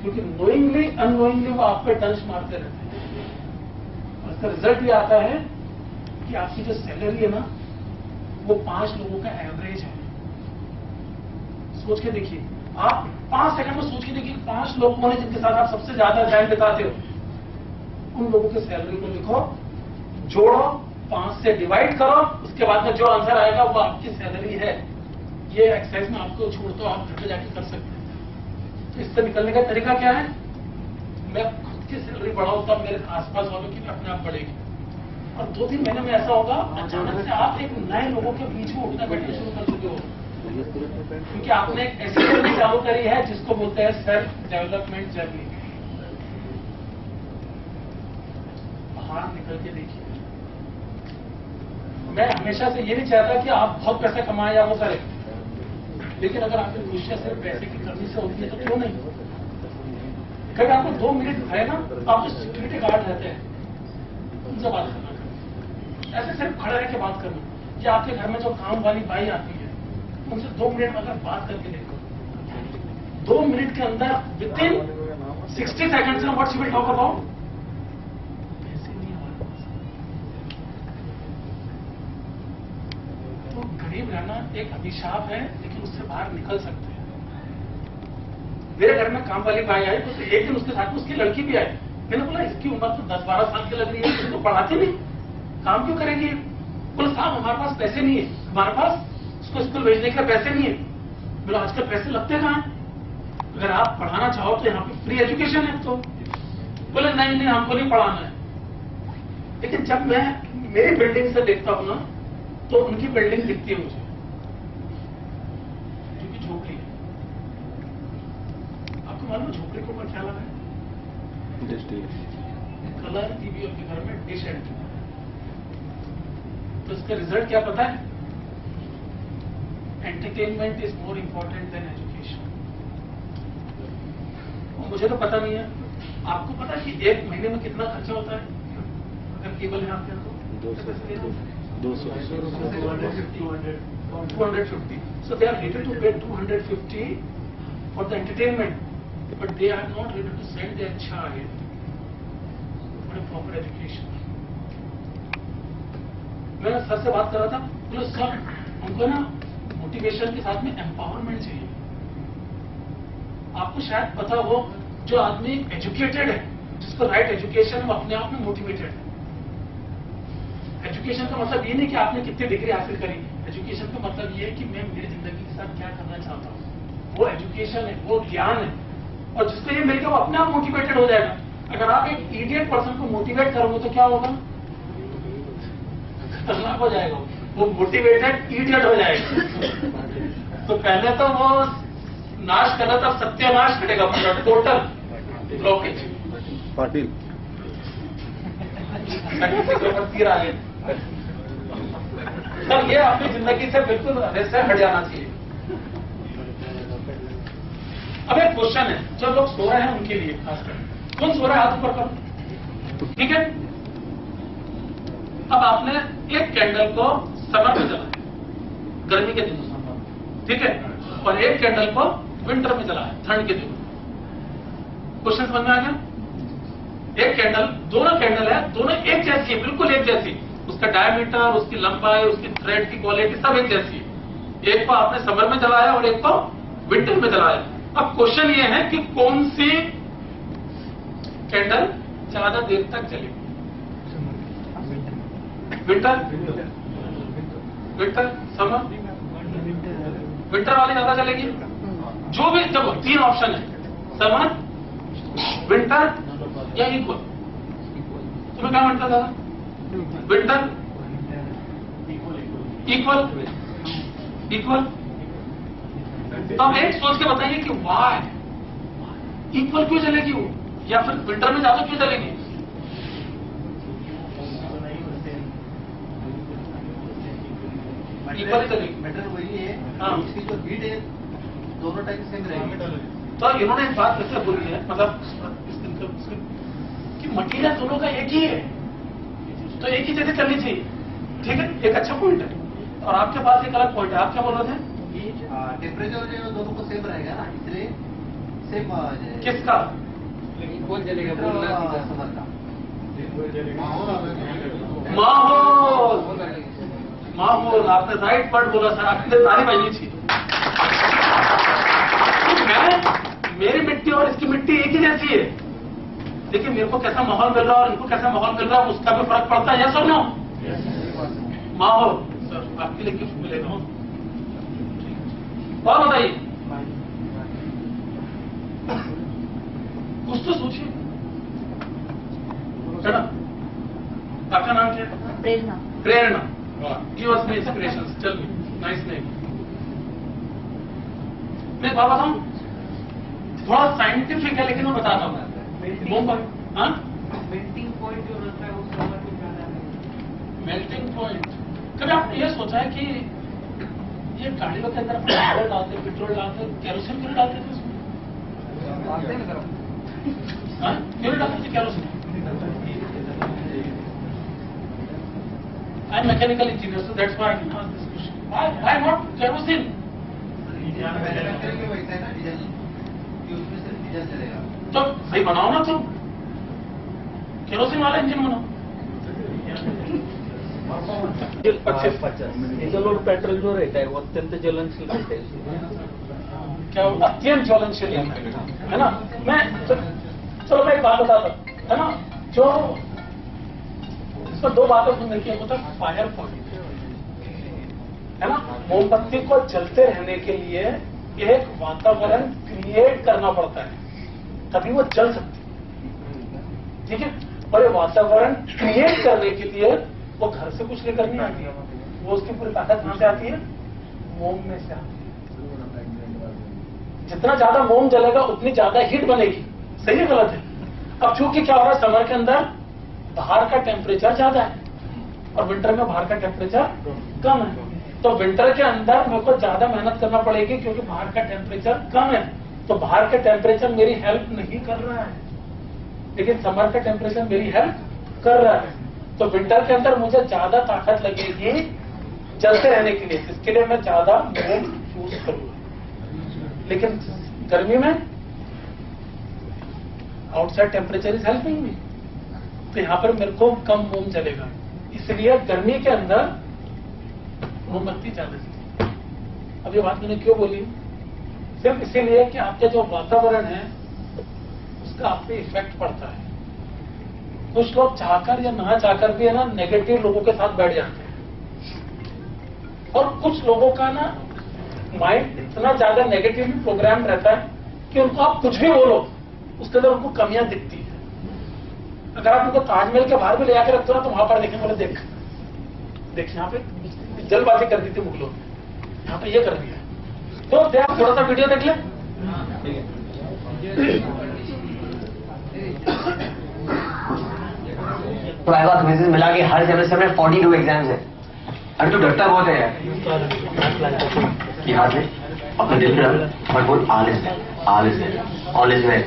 क्योंकि नोइंगली अननोइंगली वो आप पे डंच मारते रहते हैं। और इसका रिजल्ट ये आता है कि आपकी जो सैलरी है ना वो 5 लोगों का एवरेज है। सोच के देखिए, आप 5 सेकंड में सोच के देखिए 5 लोग कौन है जिनके साथ आप सबसे ज्यादा टाइम बिताते हो। उन लोगों की सैलरी को लिखो, जोड़ो, 5 से डिवाइड करो, उसके बाद में जो आंसर आएगा वो आपकी सैलरी है। ये एक्सरसाइज में आपको छोड़ दो, आप घर पे जाके कर सकते हैं। तो इससे निकलने का तरीका क्या है? मैं खुद की सैलरी बढ़ाऊं तब मेरे आसपास वालों की भी अपने आप बढ़ेगी। और 2-3 महीने में ऐसा होगा अचानक से आप एक नए लोगों के बीच में उठना बैठना शुरू कर चुके हो, क्योंकि आपने एक ऐसी जर्नी चालू करी है जिसको बोलते हैं सेल्फ डेवलपमेंट जर्नी। बाहर निकल के देखिए। मैं हमेशा से ये नहीं चाहता कि आप बहुत पैसा कमाएं या वो करें, लेकिन अगर आपकी खुशियां सिर्फ पैसे की कमी से होती है तो क्यों नहीं? कभी आपको 2 मिनट है ना, आप जो सिक्योरिटी गार्ड रहते हैं उनसे बात करना, ऐसे सिर्फ खड़े रह के बात करना। या आपके घर में जो काम वाली बाई आती है उनसे 2 मिनट में अगर बात करके देखो, 2 मिनट के अंदर विदिन 60 सेकंड्स में what she will talk about? पैसे नहीं हमारे पास। तो गरीब रहना एक अभिशाप है, लेकिन उससे बाहर निकल सकते हैं। मेरे घर में काम वाली बाई आई तो एक दिन उसके साथ में उसकी लड़की भी आई। मैंने बोला इसकी उम्र तो 10-12 साल की लग रही है, इसको पढ़ाते नहीं, काम क्यों करेंगे? बोला साहब हमारे पास पैसे नहीं है, हमारे पास उसको स्कूल भेजने के पैसे नहीं है। बोला आजकल पैसे लगते कहां? अगर आप पढ़ाना चाहो तो यहाँ पे फ्री एजुकेशन है। तो बोले नहीं नहीं हमको नहीं पढ़ाना है। लेकिन जब मैं मेरी बिल्डिंग से देखता हूं ना तो उनकी बिल्डिंग दिखती है मुझे, क्योंकि झोपड़ी है। आपको आपको मालूम झोपड़ी के ऊपर क्या लगा है? कलर टीवी आपके घर में डिश एंड तो इसका रिजल्ट क्या पता है? Entertainment is more important than education. मुझे तो पता नहीं है, आपको पता है कि एक महीने में कितना खर्चा होता है अगर केबल है आपके यहाँ? 250. So they are ready to pay 250 for the entertainment, but they are not ready to send their child for a proper education. मैं सर से बात कर रहा था, बोले सर हमको ना मोटिवेशन के साथ में एम्पावरमेंट चाहिए। आपको शायद पता हो, जो आदमी एजुकेटेड है, जिसको राइट एजुकेशन है, वो अपने आप में मोटिवेटेड है। एजुकेशन का मतलब ये नहीं कि आपने कितनी डिग्री हासिल करी, एजुकेशन का मतलब ये है कि मैं मेरी जिंदगी के साथ क्या करना चाहता हूँ। वो एजुकेशन है, वो ज्ञान है, और जिसको ये मिल गया वो अपने आप मोटिवेटेड हो जाएगा। अगर आप एक इडियट पर्सन को मोटिवेट करोगे तो क्या होगा? खतरनाक हो जाएगा, वो मोटिवेटेड इडियट हो जाएगा। तो पहले तो वो नाश कर रहा था, सत्यानाश घटेगा पूरा, टोटल ब्लॉकेज। पाटिल तीर आ गए सर, ये अपनी जिंदगी से बिल्कुल वैसे हट जाना चाहिए। अब एक क्वेश्चन है, जो लोग सो रहे हैं उनके लिए खासकर, कौन सो रहा है हाथ ऊपर करो, ठीक है? अब आपने एक कैंडल को समर में जलाया, गर्मी के दिनों, ठीक है, और एक कैंडल को विंटर में जलाया, ठंड के दिनों। क्वेश्चन समझ में आ गया? एक कैंडल, दोनों कैंडल है, दोनों एक जैसी है, बिल्कुल एक जैसी, उसका डायमीटर, उसकी लंबाई, उसकी थ्रेड की क्वालिटी सब एक जैसी है। एक को आपने समर में जलाया और एक को विंटर में जलाया। अब क्वेश्चन ये है कि कौन सी कैंडल ज्यादा देर तक चलेगी? विंटर, विंटर, समर, विंटर वाली ज्यादा चलेगी। जो भी, जब 3 ऑप्शन है, समर, विंटर या इक्वल, तुम्हें क्या मिलता था? Winter, equal, equal. तो अब एक सोच के बताइए कि वाई इक्वल क्यों चलेगी वो, या फिर विंटर में ज्यादा क्यों चलेगी? इक्वल ही चलेगी। मैटर वही है, हाँ। इसकी जो हीट है दोनों टाइम सेम रहेगी। तो इन्होंने एक बात कैसे बोली है, मतलब कि मटीरियल दोनों का एक ही है, तो एक ही जगह चलनी चाहिए, ठीक है? एक अच्छा पॉइंट है। और आपके पास एक अलग पॉइंट है, आप क्या बोल रहे थे? टेम्परेचर जो दोनों को सेम रहेगा ना, इसलिए सेम किसका? इक्वल चलेगा समर का। माहौल, माहौल, आपने राइट वर्ड बोला सर, आपके लिए तारीफ आनी चाहिए। मेरी मिट्टी और इसकी मिट्टी एक ही जैसी है, लेकिन मेरे को कैसा माहौल मिल रहा है और इनको कैसा माहौल मिल रहा है, उसका भी फर्क पड़ता है, यस और नो? माहौल सर, आपके लिए गिफ्ट मिलेगा। और बताइए, कुछ तो सोचिए। चलो, आपका नाम क्या है? Prerna. Prerna, give us me inspirations, tell me, nice name. मैं बात बताऊं, थोड़ा साइंटिफिक है लेकिन मैं बताता हूँ। हाँ, मेल्टिंग पॉइंट जो रहता है उस समर को क्या है? Melting point. कभी आपने ये सोचा है कि ये गाड़ियों के अंदर पेट्रोल डालते, केरोसिन क्यों डालते थे उसमें? हाँ, क्यों डालते थे kerosene? I am mechanical engineer, so that's why I can ask this question. Why not kerosene? Manufacturing में वैसा है ना डीजल, कि उसमें सिर्फ डीजल चलेगा। तो भाई बनाओ ना, तुम केरोसिन वाला इंजन बनाओ। 50 डीजल और पेट्रोल जो रहता है वो अत्यंत ज्वलनशील रहता है। क्या वो अत्यंत ज्वलनशील है ना? मैं चलो मैं एक बात बताता हूं, है ना, जो इसमें 2 बातों से मिलकर होता है फायर पॉइंट, है ना? मोमबत्ती को जलते रहने के लिए एक वातावरण क्रिएट करना पड़ता है, तभी वो जल सकती है, ठीक है? और ये वातावरण क्रिएट करने के लिए वो घर से कुछ लेकर नहीं आती है, वो उसकी पूरी ताकत कहां से आती है? मोम में से आती है। जितना ज्यादा मोम जलेगा उतनी ज्यादा हीट बनेगी। सही है गलत है? अब चूंकि क्या हो रहा है, समर के अंदर बाहर का टेम्परेचर ज्यादा है और विंटर में बाहर का टेम्परेचर कम है, तो विंटर के अंदर मेरे को ज्यादा मेहनत करना पड़ेगी क्योंकि बाहर का टेम्परेचर कम है। तो बाहर का टेम्परेचर मेरी हेल्प नहीं कर रहा है, लेकिन समर का टेम्परेचर मेरी हेल्प कर रहा है। तो विंटर के अंदर मुझे ज्यादा ताकत लगेगी जलते रहने के लिए, इसके लिए मैं ज्यादा मोम यूज करूंगा। लेकिन गर्मी में outside temperature is helping me, तो यहां पर मेरे को कम मोम जलेगा। इसलिए गर्मी के अंदर मोमबत्ती ज्यादा जलेगी। अब ये बात मैंने क्यों बोली? सिर्फ इसीलिए कि आपके जो वातावरण है उसका आप पे इफेक्ट पड़ता है। कुछ लोग चाहकर या ना चाहकर भी है ना नेगेटिव लोगों के साथ बैठ जाते हैं, और कुछ लोगों का ना माइंड इतना ज्यादा नेगेटिवली प्रोग्राम रहता है कि उनको आप कुछ भी बोलो उसके अंदर उनको कमियां दिखती है। अगर आप उनको ताजमहल के बाहर भी ले आकर रखते हो ना तो वहां पर देखें, बोले देख यहाँ पे जल्दबाजी कर दी थी मुगलों ने, यहाँ पे ये कर दिया। तो देख थोड़ा सा वीडियो देख ले। प्राइवेट क्विज़ेस मिला के हर सेमेस्टर में 42 एग्जाम्स है। अरे तू डरता बहुत है यार। ये हाथ में अपने दिल पे डाल और बोल all is well, all is well, all is well,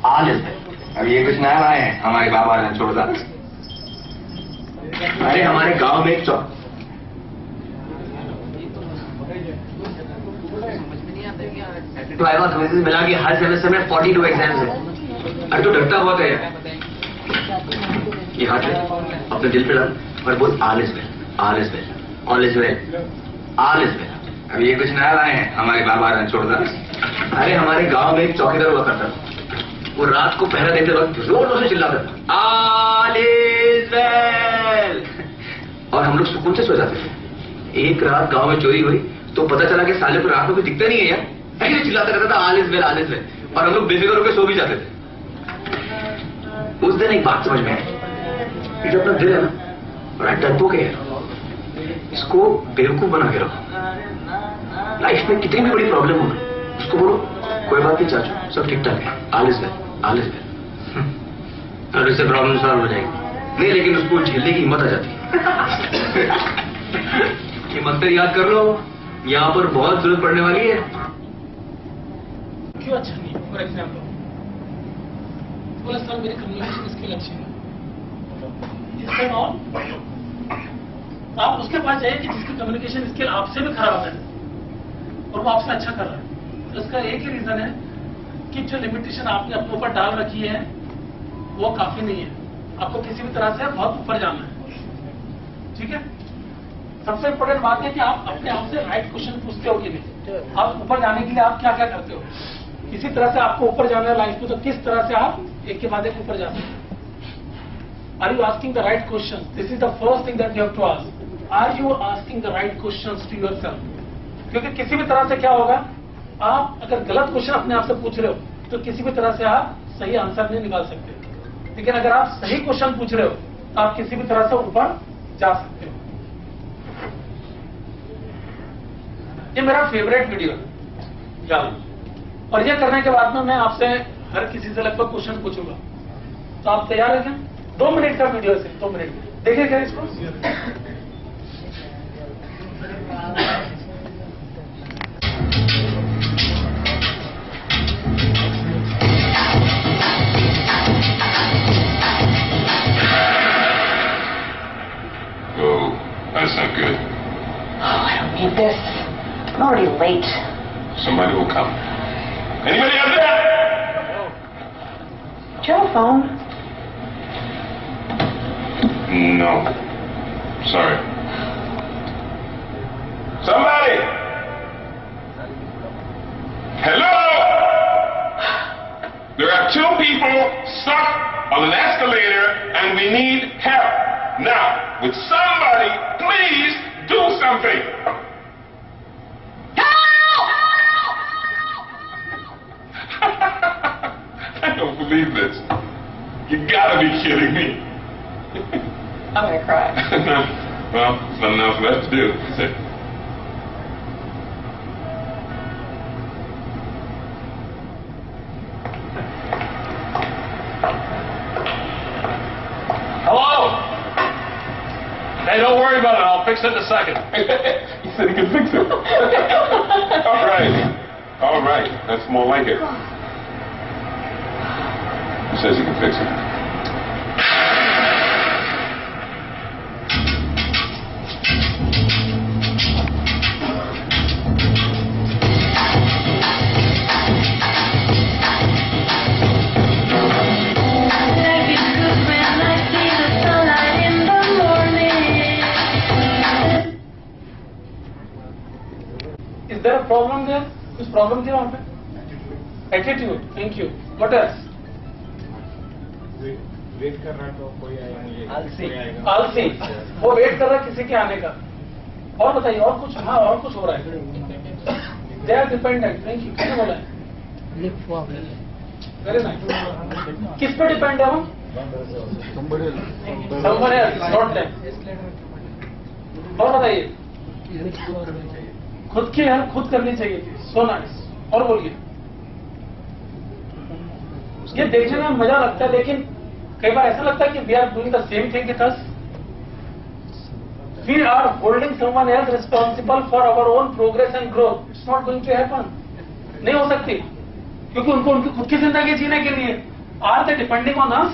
all is well. अब ये कुछ नया आए हैं हमारे बाबा ने छोड़ दा। अरे हमारे गांव में एक चौक प्राइवेट क्विज़ेस मिला के हर सेमेस्टर में 42 एग्जाम्स है। अरे तू डरता बहुत है यार। ये हाथ में अपने दिल पे डाल और बोल all is well, all is well, all is well, all is well. अब ये कुछ नया आए हैं हमारे बाबा ने छोड़ दा। अरे हमारे गांव में एक चौकीदार हुआ करता था, वो रात को पहरा देते वक्त जोर जोर से चिल्लाता था ऑल इज वेल, और हम लोग सुकून से सो जाते थे। एक रात गांव में चोरी हुई तो पता चला कि साले को रात में कुछ दिखता नहीं है यार, ऐसे चिल्लाता रहता था all is well, all is well, और हम लोग बेफिक्र होकर सो भी जाते थे। उस दिन एक बात समझ में आई कि जो अपना दिल है ना बड़ा डरपोक है, इसको बेवकूफ बना के रखो। लाइफ में कितनी भी बड़ी प्रॉब्लम हो उसको बोलो कोई बात नहीं चाचू, सब ठीक ठाक है, all is well, all is well, और इससे प्रॉब्लम सॉल्व हो जाएगी। नहीं, लेकिन उसको झेलने की हिम्मत आ जाती है। ये मंत्र याद कर लो, यहाँ पर बहुत जरूरत पड़ने वाली है। क्यों अच्छा नहीं? फॉर एग्जाम्पल बोला सर मेरी कम्युनिकेशन स्किल अच्छी है, आप उसके पास जाइए कि जिसकी कम्युनिकेशन स्किल आपसे भी खराब है और वो आपसे अच्छा कर रहा है। तो इसका एक ही रीजन है कि जो लिमिटेशन आपने अपने ऊपर डाल रखी है वो काफी नहीं है। आपको किसी भी तरह से बहुत ऊपर जाना है। ठीक है, सबसे इंपॉर्टेंट बात है कि आप अपने आप से राइट क्वेश्चन पूछते हो कि नहीं। आप ऊपर जाने के लिए आप क्या क्या करते हो? किसी तरह से आपको ऊपर जाना है लाइफ में, तो किस तरह से आप एक के बाद एक ऊपर जाते हैं? Are you asking the right questions? This is the first thing that you have to ask. Are you asking the right questions to yourself? क्योंकि किसी भी तरह से क्या होगा, आप अगर गलत क्वेश्चन अपने आप से पूछ रहे हो तो किसी भी तरह से आप सही आंसर नहीं निकाल सकते, लेकिन अगर आप सही क्वेश्चन पूछ रहे हो तो आप किसी भी तरह से ऊपर जा सकते हो। ये मेरा फेवरेट वीडियो है जाओ, और ये करने के बाद में मैं आपसे हर किसी से लगभग क्वेश्चन पूछूंगा। तो आप तैयार हैं? 2 मिनट का वीडियो है, सिर्फ 2 मिनट। देखिएगा इसको। Oh, that's not good. Oh, I don't need this. I'm already late. Somebody will come. Anybody out there? Do you have a phone? No. Sorry. Somebody! Hello? There are 2 people stuck on an escalator and we need help. Now, would somebody please do something? I don't believe this. You gotta be kidding me. I'm gonna cry. Well, there's nothing else left to do. Hey, don't worry about it. I'll fix it in a second. He said he can fix it. All right. All right. That's more like it. He says he can fix it. Is there a problem there? कुछ problem थी वहां पे? Attitude. Thank you. What else? Wait कर रहा है तो कोई आएगा नहीं. आलसी. वो वेट कर रहा है किसी के आने का. और बताइए और कुछ? हाँ और कुछ हो रहा है. They are dependent. Thank you. किसने बोला है? Very nice. किस पे डिपेंड है वो? Somebody else, not them. और बताइए. खुद की हेल्प खुद करनी चाहिए थी. So nice. और बोलिए. ये देखने में मजा लगता है लेकिन कई बार ऐसा लगता है कि we are doing the same thing with us. We are holding someone else responsible for our own progress and growth. It's not going to happen. नहीं हो सकती क्योंकि उनको उनकी खुद की जिंदगी जीने के लिए are they depending on us?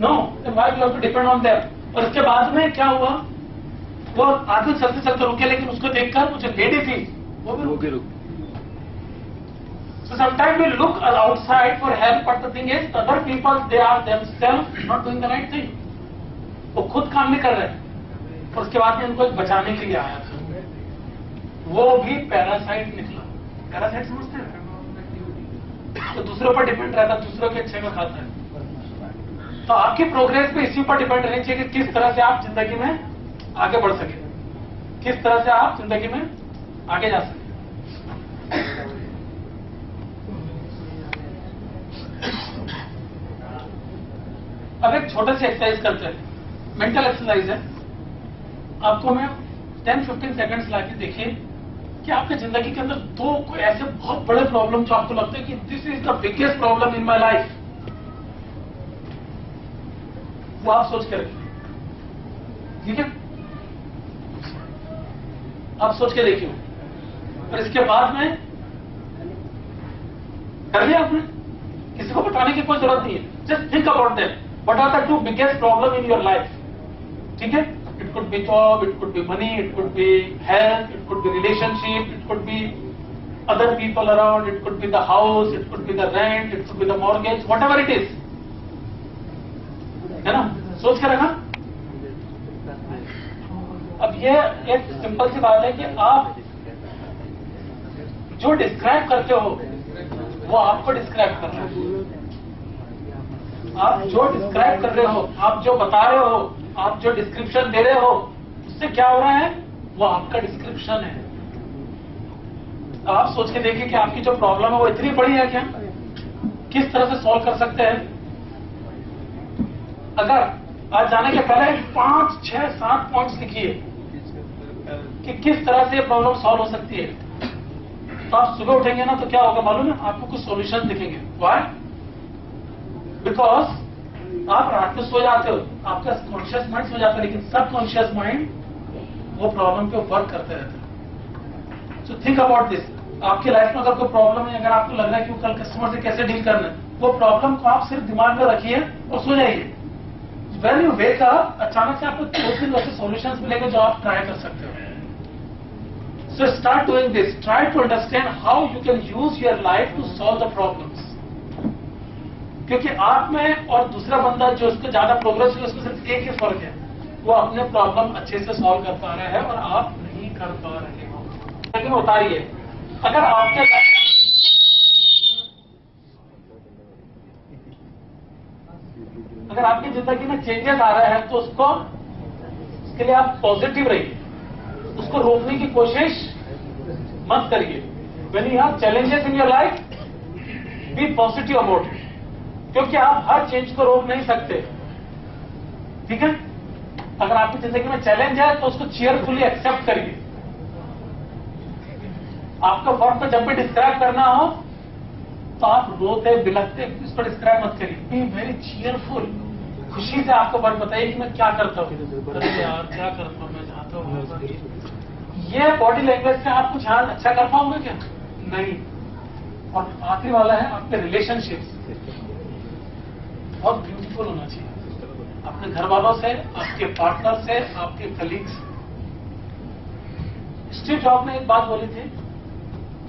No. Why we have to depend on them. और इसके बाद में क्या हुआ? वो आदमी चलते चलते रुके लेकिन उसको देखकर वो जो लेडी थी वो भी रुक. So sometimes we look outside for help, but the thing is, other people they are themselves not doing the right thing. वो खुद काम नहीं कर रहे और उसके बाद में उनको एक बचाने के लिए आया था. वो भी पैरासाइट निकला. पैरासाइट समझते हैं? तो दूसरों पर डिपेंड रहता है, दूसरों के अच्छे में खाता है. तो आपकी प्रोग्रेस पे इसी पर डिपेंड रहनी चाहिए कि किस तरह से आप जिंदगी में आगे बढ़ सके, किस तरह से आप जिंदगी में आगे जा सके. अब एक छोटे से एक्सरसाइज करते हैं. मेंटल एक्सरसाइज है. आपको मैं 10-15 सेकंड्स लाके देखिए कि आपकी जिंदगी के अंदर दो कोई ऐसे बहुत बड़े प्रॉब्लम जो आपको लगता है कि this is the biggest problem in my life, वो आप सोच के रखिए. ठीक है? आप सोच के देखिए. और इसके बाद में कर लिया आपने. किसी को बताने की कोई जरूरत नहीं है. Just think about that. What are the 2 biggest problem in your life? ठीक है? It could be job, it could be money, it could be health, it could be relationship, it could be other people around, it could be the house, it could be the rent, it could be the mortgage, whatever it is. है ना? सोच के रखा. अब ये एक simple सी बात है कि आप जो डिस्क्राइब करते हो वो आपको डिस्क्राइब कर रहे हो. आप जो डिस्क्राइब कर रहे हो, आप जो बता रहे हो, आप जो डिस्क्रिप्शन दे रहे हो, उससे क्या हो रहा है? वो आपका डिस्क्रिप्शन है. अब आप सोच के देखिए कि आपकी जो प्रॉब्लम है वो इतनी बड़ी है क्या? किस तरह से सॉल्व कर सकते हैं? अगर आज जाने के पहले 5, 6, 7 पॉइंट्स लिखिए कि किस तरह से ये प्रॉब्लम सॉल्व हो सकती है. तो आप सुबह उठेंगे ना तो क्या होगा मालूम है? आपको कुछ सॉल्यूशन दिखेंगे. व्हाई? बिकॉज आप रात में सो जाते हो, आपका कॉन्शियस माइंड सो जाता है लेकिन सब कॉन्शियस माइंड वो प्रॉब्लम पे वर्क करते रहते हैं. So think about this. आपकी लाइफ में अगर कोई प्रॉब्लम है, अगर आपको लग रहा है कि वो कल कस्टमर से कैसे डील करना है, वो प्रॉब्लम को आप सिर्फ दिमाग में रखिए और सो जाइए. When you wake up, अचानक से आपको 2-3 वैसे सॉल्यूशंस मिलेंगे जो आप ट्राई कर सकते हो. So start doing this. Try to understand how you can use your life to solve the problems. क्योंकि आप में और दूसरा बंदा जो उसको ज्यादा प्रोग्रेस हुई उसको सिर्फ एक ही फर्क है, वो अपने प्रॉब्लम अच्छे से सॉल्व कर पा रहा है और आप नहीं कर पा रहे हो. लेकिन उतारिए. अगर आपकी जिंदगी में चेंजेस आ रहे हैं तो उसके लिए आप पॉजिटिव रहिए, उसको रोकने की कोशिश मत करिए. When you have challenges in your life, be positive about it. क्योंकि आप हर चेंज को रोक नहीं सकते. ठीक है? अगर आपकी जिंदगी में चैलेंज है तो उसको चीयरफुली एक्सेप्ट करिए. आपको वर्क को जब भी डिस्क्राइब करना हो तो आप रोते बिलखते इसको डिस्क्राइब मत करिए. Be very cheerful. खुशी से आपको बात बताइए कि मैं क्या करता हूँ। अरे यार क्या करता हूँ, मैं चाहता हूँ। ये बॉडी लैंग्वेज से आप कुछ हाल अच्छा कर पाओगे क्या? नहीं। और आखिरी वाला है आपके रिलेशनशिप्स, बहुत ब्यूटीफुल होना चाहिए अपने घर वालों से, आपके पार्टनर से, आपके कलीग्स। स्टीव जॉब ने एक बात बोली थी,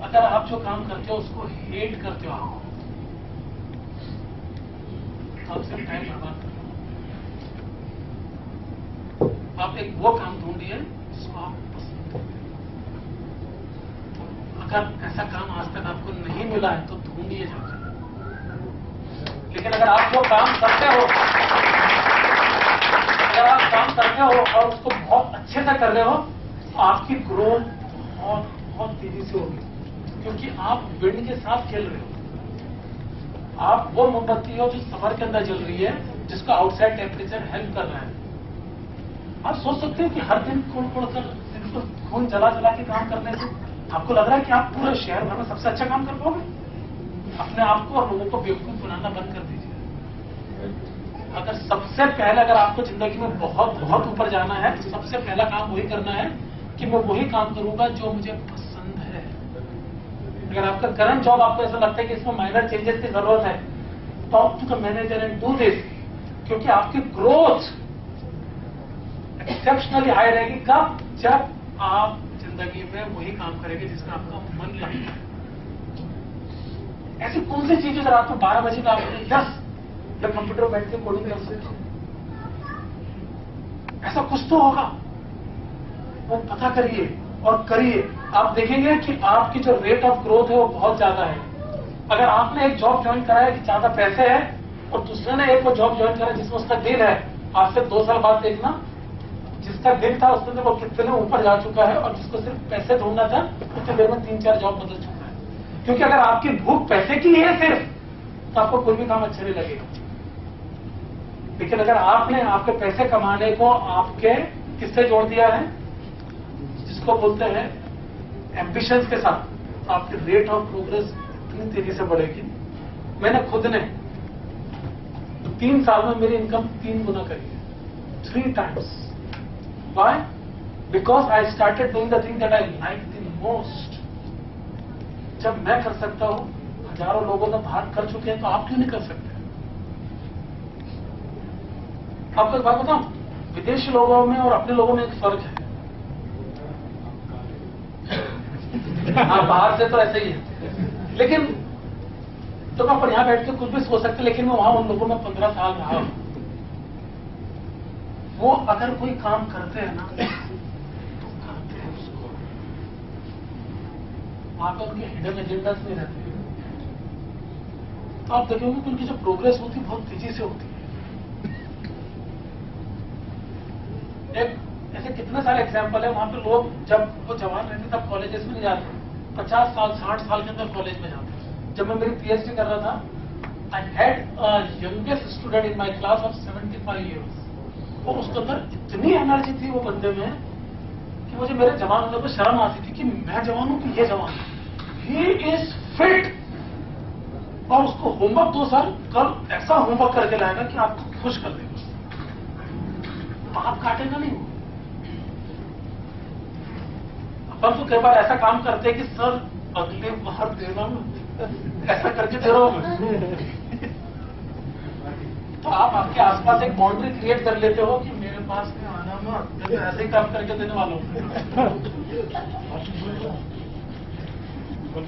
अगर आप जो काम करते हो उसको हेट करते हो आप सिर्फ टाइम बर्बाद करते हो। आप एक वो काम ढूंढिए जिसको आप पसंद करें। अगर ऐसा काम आज तक आपको नहीं मिला है तो ढूंढिए जाकर। लेकिन अगर आप वो काम करते हो, अगर आप काम करते हो और उसको बहुत अच्छे से कर रहे हो, आपकी ग्रोथ बहुत बहुत तेजी से होगी, क्योंकि आप विंड के साथ खेल रहे हो। आप वो मोमबत्ती हो जो समर के अंदर जल रही है, जिसका आउटसाइड टेम्परेचर हेल्प कर रहा है। आप सोच सकते हो कि हर दिन कोड़ कर बिल्कुल खून जला जला के काम करने से आपको लग रहा है कि आप पूरे शहर भर में सबसे अच्छा काम कर पाओगे? अपने आप को और लोगों को बेवकूफ बनाना बंद कर दीजिए। अगर सबसे पहले अगर आपको जिंदगी में बहुत बहुत ऊपर जाना है तो सबसे पहला काम वही करना है कि मैं वही काम करूंगा जो मुझे पसंद है। अगर आपका करंट जॉब आपको ऐसा लगता है कि इसमें माइनर चेंजेस की जरूरत है, talk to the manager and do this, क्योंकि आपकी ग्रोथ एक्सेप्शनली हाई रहेगी। कब? जब आप जिंदगी में वही काम करेंगे जिसमें आपका मन लगेगा। ऐसी कौन सी चीज है रात को 12 बजे का आपने 10 जब कंप्यूटर बैठ के कोडिंग कर सकते हो? ऐसा कुछ तो होगा, वो पता करिए और करिए। आप देखेंगे कि आपकी जो रेट ऑफ ग्रोथ है वो बहुत ज्यादा है। अगर आपने एक जॉब ज्वाइन करा है कि ज्यादा पैसे है और दूसरे ने एक वो जॉब ज्वाइन करा जिसमें उसका दिल है, आज से 2 साल बाद देखना जिसका दिल था उसने वो कितने ऊपर जा चुका है, और जिसको सिर्फ पैसे ढूंढना था उतनी देर में 3-4 जॉब बदल चुका है। क्योंकि अगर आपकी भूख पैसे की है सिर्फ, तो आपको कोई भी काम अच्छा नहीं लगेगा। लेकिन अगर आपने आपके पैसे कमाने को आपके किससे जोड़ दिया है, जिसको बोलते हैं एम्बिशंस के साथ, तो आपकी रेट ऑफ प्रोग्रेस इतनी तेजी से बढ़ेगी। मैंने खुद ने 3 साल में मेरी इनकम 3 गुना करी है, 3 times। Why? Because I started doing the thing that I like the most. जब मैं कर सकता हूं, हजारों लोगों ने बाहर कर चुके हैं, तो आप क्यों नहीं कर सकते? आपको एक बात बताऊं, विदेशी लोगों में और अपने लोगों में एक फर्क है। हाँ, बाहर से तो ऐसे ही है, लेकिन तो आप यहां बैठ के कुछ भी सोच सकते, लेकिन मैं वहां उन लोगों में 15 साल रहा हूं। वो अगर कोई काम करते हैं ना तो करते हैं उसको, वहां पर उनके हिडन एजेंडास नहीं रहते। तो आप देखोगे कि उनकी जो प्रोग्रेस होती है बहुत तेजी से होती है। एक ऐसे कितने सारे एग्जाम्पल है, वहां पे लोग जब वो जवान रहते तब कॉलेजेस में नहीं जाते, 50 साल 60 साल के अंदर कॉलेज में जाते। जब मैं मेरी पीएचडी कर रहा था, I had a youngest student in my class of 75 years, और उसके अंदर इतनी एनर्जी थी वो बंदे में कि मुझे मेरे जवान होने पर शर्म आती थी कि मैं जवान हूं कि ये जवान है। ही इज फिट, और उसको होमवर्क 2 साल कल ऐसा होमवर्क करके लाएगा कि आपको खुश कर देगा, आप काटेगा नहीं। अपन तो कई बार ऐसा काम करते हैं कि सर अगले बार देना, ऐसा करके दे रहा हूं। तो आप आपके आसपास एक बाउंड्री क्रिएट कर लेते हो कि मेरे पास में आना मत, मैं तो ऐसे ही काम करके देने वाला हूं।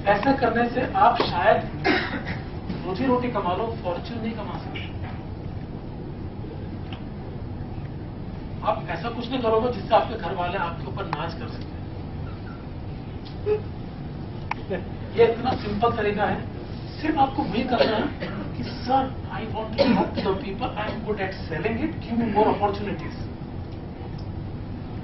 ऐसा करने से आप शायद रोजी रोटी कमा लो, फॉर्च्यून नहीं कमा सकते। आप ऐसा कुछ नहीं करोगे जिससे आपके घर वाले आपके ऊपर नाच कर सके। ये इतना सिंपल तरीका है, सिर्फ आपको वही करना है कि sir I want to help the people, I am good at selling it, give me more opportunities.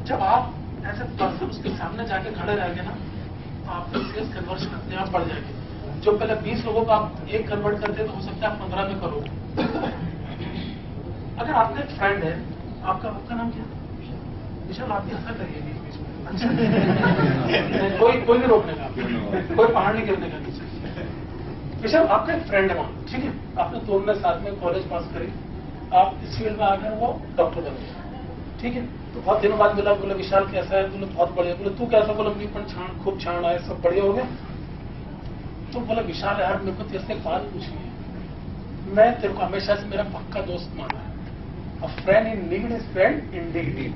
जब आप ऐसे पर्सन उसके सामने जाके खड़े रहेंगे ना, तो आपका सेल्स कन्वर्शन अपने आप बढ़ जाएगी। जो पहले 20 लोगों को आप 1 कन्वर्ट करते तो हो सकता है आप 15 में करोगे। अगर आपका एक फ्रेंड है, आपका नाम क्या? विशाल, आप ऐसा करिए बीच में। अच्छा कोई नहीं रोकने का, कोई पहाड़ नहीं गिरने का नीचे। विशाल, आपका एक फ्रेंड है वहां, ठीक है, आपने दोनों ने साथ में कॉलेज पास करी, आप इस फील्ड में आ गए, वो डॉक्टर बन गए, ठीक है। तो बहुत दिनों बाद मिला, बोले विशाल कैसा है, बोले बहुत बढ़िया। बोले तू कैसा, बोले मैं पण छान खूब छान आए, सब बढ़िया हो गया। तो बोला विशाल यार मेरे को तेरे से एक बात पूछनी है, मैं तेरे को हमेशा से मेरा पक्का दोस्त माना है, a friend in need is friend in deed.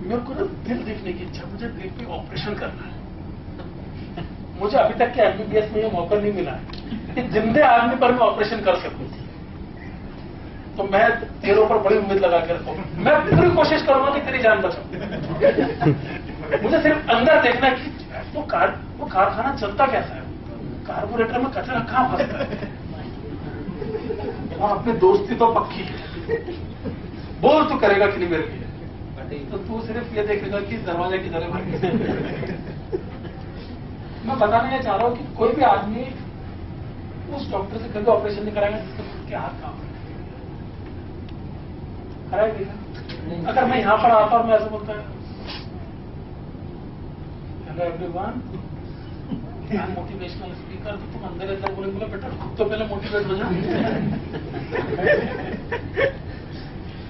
मेरे को ना दिल देखने की इच्छा, मुझे दिल पे ऑपरेशन करना है। मुझे अभी तक के MBBS में ये मौका नहीं मिला है कि जिंदे आदमी पर मैं ऑपरेशन कर सकूं। तो मैं तेरे ऊपर बड़ी उम्मीद लगा के रखूं, मैं पूरी कोशिश करूंगा कि तेरी जान बचाऊं। मुझे सिर्फ अंदर देखना है कि वो कारखाना चलता कैसा है, कार्बोरेटर में कचरा कहां फंसता है। और अपनी दोस्ती तो पक्की है, बोल तू करेगा कि नहीं मेरे लिए, तो तू सिर्फ ये देखेगा कि दरवाजे की तरह भाग। मैं बताना ये चाह रहा हूं कि कोई भी आदमी उस डॉक्टर से कभी ऑपरेशन नहीं कराएगा जिसके खुद के हाथ काम कराएगा। अगर मैं यहां पर आता और मैं ऐसा बोलता है, हेलो एवरीवन, मोटिवेशनल स्पीकर, तो तुम अंदर अंदर बोले बेटा खुद तो पहले मोटिवेट हो जा।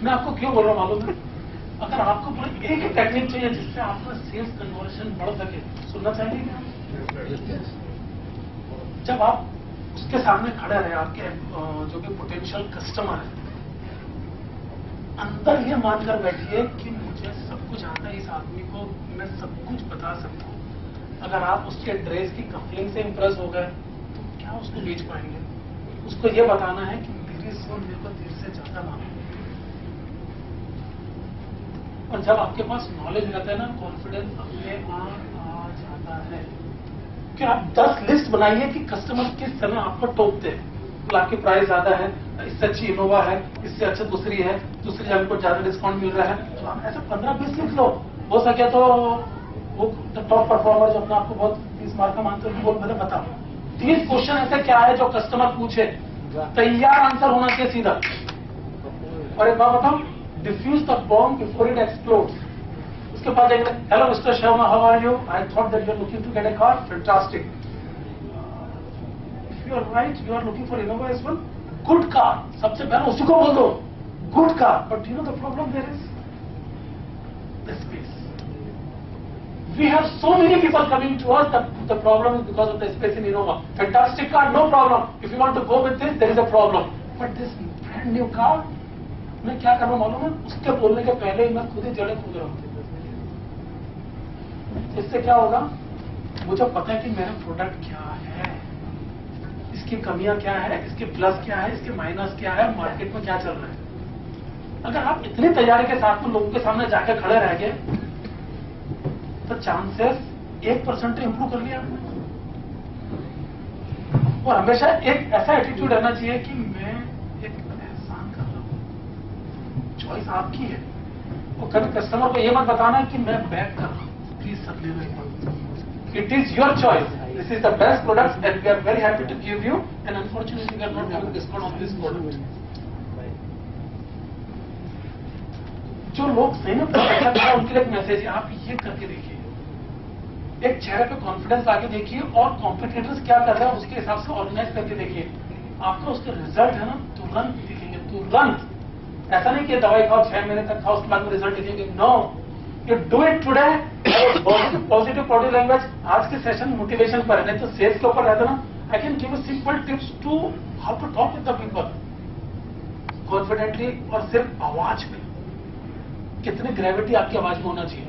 मैं आपको क्यों बोल रहा हूं मालूम है, अगर आपको पूरी एक टेक्निक चाहिए जिससे आपका सेल्स कन्वर्जन बढ़ सके, सुनना चाहेंगे क्या? जब आप उसके सामने खड़े रहे, आपके जो भी पोटेंशियल कस्टमर है, अंदर ये मानकर बैठिए कि मुझे सब कुछ आता है, इस आदमी को मैं सब कुछ बता सकता हूं। अगर आप उसके ड्रेस की कपलिंग से इंप्रेस हो गए तो क्या उसको बेच पाएंगे? उसको ये बताना है कि मेरी सुन मेरे को देर से ज्यादा मांगो। और जब आपके पास नॉलेज रहता है ना, कॉन्फिडेंस अपने आप आ जाता है। कि आप 10 लिस्ट बनाइए कि कस्टमर किस तरह आपको टोकते हैं। तो आपकी प्राइस ज्यादा है, इससे अच्छी इनोवा है, इससे अच्छा दूसरी है, दूसरी जगह को ज्यादा डिस्काउंट मिल रहा है। तो आप ऐसे 15-20 लिख लो, हो सके तो वो टॉप परफॉर्मर जो अपना आपको बहुत 30 मार्क का मानते हैं, वो मैंने बताओ 30 क्वेश्चन ऐसे क्या है जो कस्टमर पूछे, तैयार आंसर होना चाहिए सीधा। और एक बात बताओ, defuse the bomb before it explodes. उसके बाद एक, hello mister Sharma, how are you? I thought that you are looking to get a car, fantastic. If you are right, you are looking for Innova as well, good car. सबसे पहले उसी को बोल दो, good car. But you know the problem there is the space. We have so many people coming to us that the problem is because of the space in Innova. Fantastic car, no problem. If you want to go with this, there is a problem. But this brand new car, मैं क्या कर रहा हूं मालूम है? उसके बोलने के पहले ही मैं खुद ही जड़े कूद रहा हूं। इससे क्या होगा? मुझे पता है कि मेरा प्रोडक्ट क्या है, इसकी कमियां क्या है, इसके प्लस क्या है, इसके माइनस क्या है, मार्केट में क्या चल रहा है। अगर आप इतनी तैयारी के साथ में लोगों के सामने जाकर खड़े रह गए तो चांसेस 1% इंप्रूव कर लिया आपने। और हमेशा एक ऐसा एटीट्यूड रहना चाहिए कि मैं एक एहसान कर रहा हूं, चॉइस आपकी है। और कभी कस्टमर को ये मत बताना कि मैं बैक कर रहा हूं, प्लीज सब ले लो। It is your choice, this is the best product and we are very happy to give you, and unfortunately we are not giving discount on this product. जो लोग सही में अच्छा था उनके लिए एक मैसेज है, आप ये करके देखिए, एक चेहरे पे कॉन्फिडेंस आके देखिए और कॉम्पिटिटर्स क्या कर रहे हैं उसके हिसाब से ऑर्गेनाइज करके देखिए। आपका उसके रिजल्ट है ना तुरंत दिखेंगे, तुरंत। ऐसा नहीं कि दवाई खाओ 6 महीने तक खाओ उसके बाद में रिजल्ट दिखेंगे, no, you do it today. Positive body language आज के सेशन मोटिवेशन पर है, नहीं तो सेल्स के ऊपर रहता ना। I can give simple tips to how to talk with the people confidently, और सिर्फ आवाज में कितनी ग्रेविटी आपकी आवाज में होना चाहिए।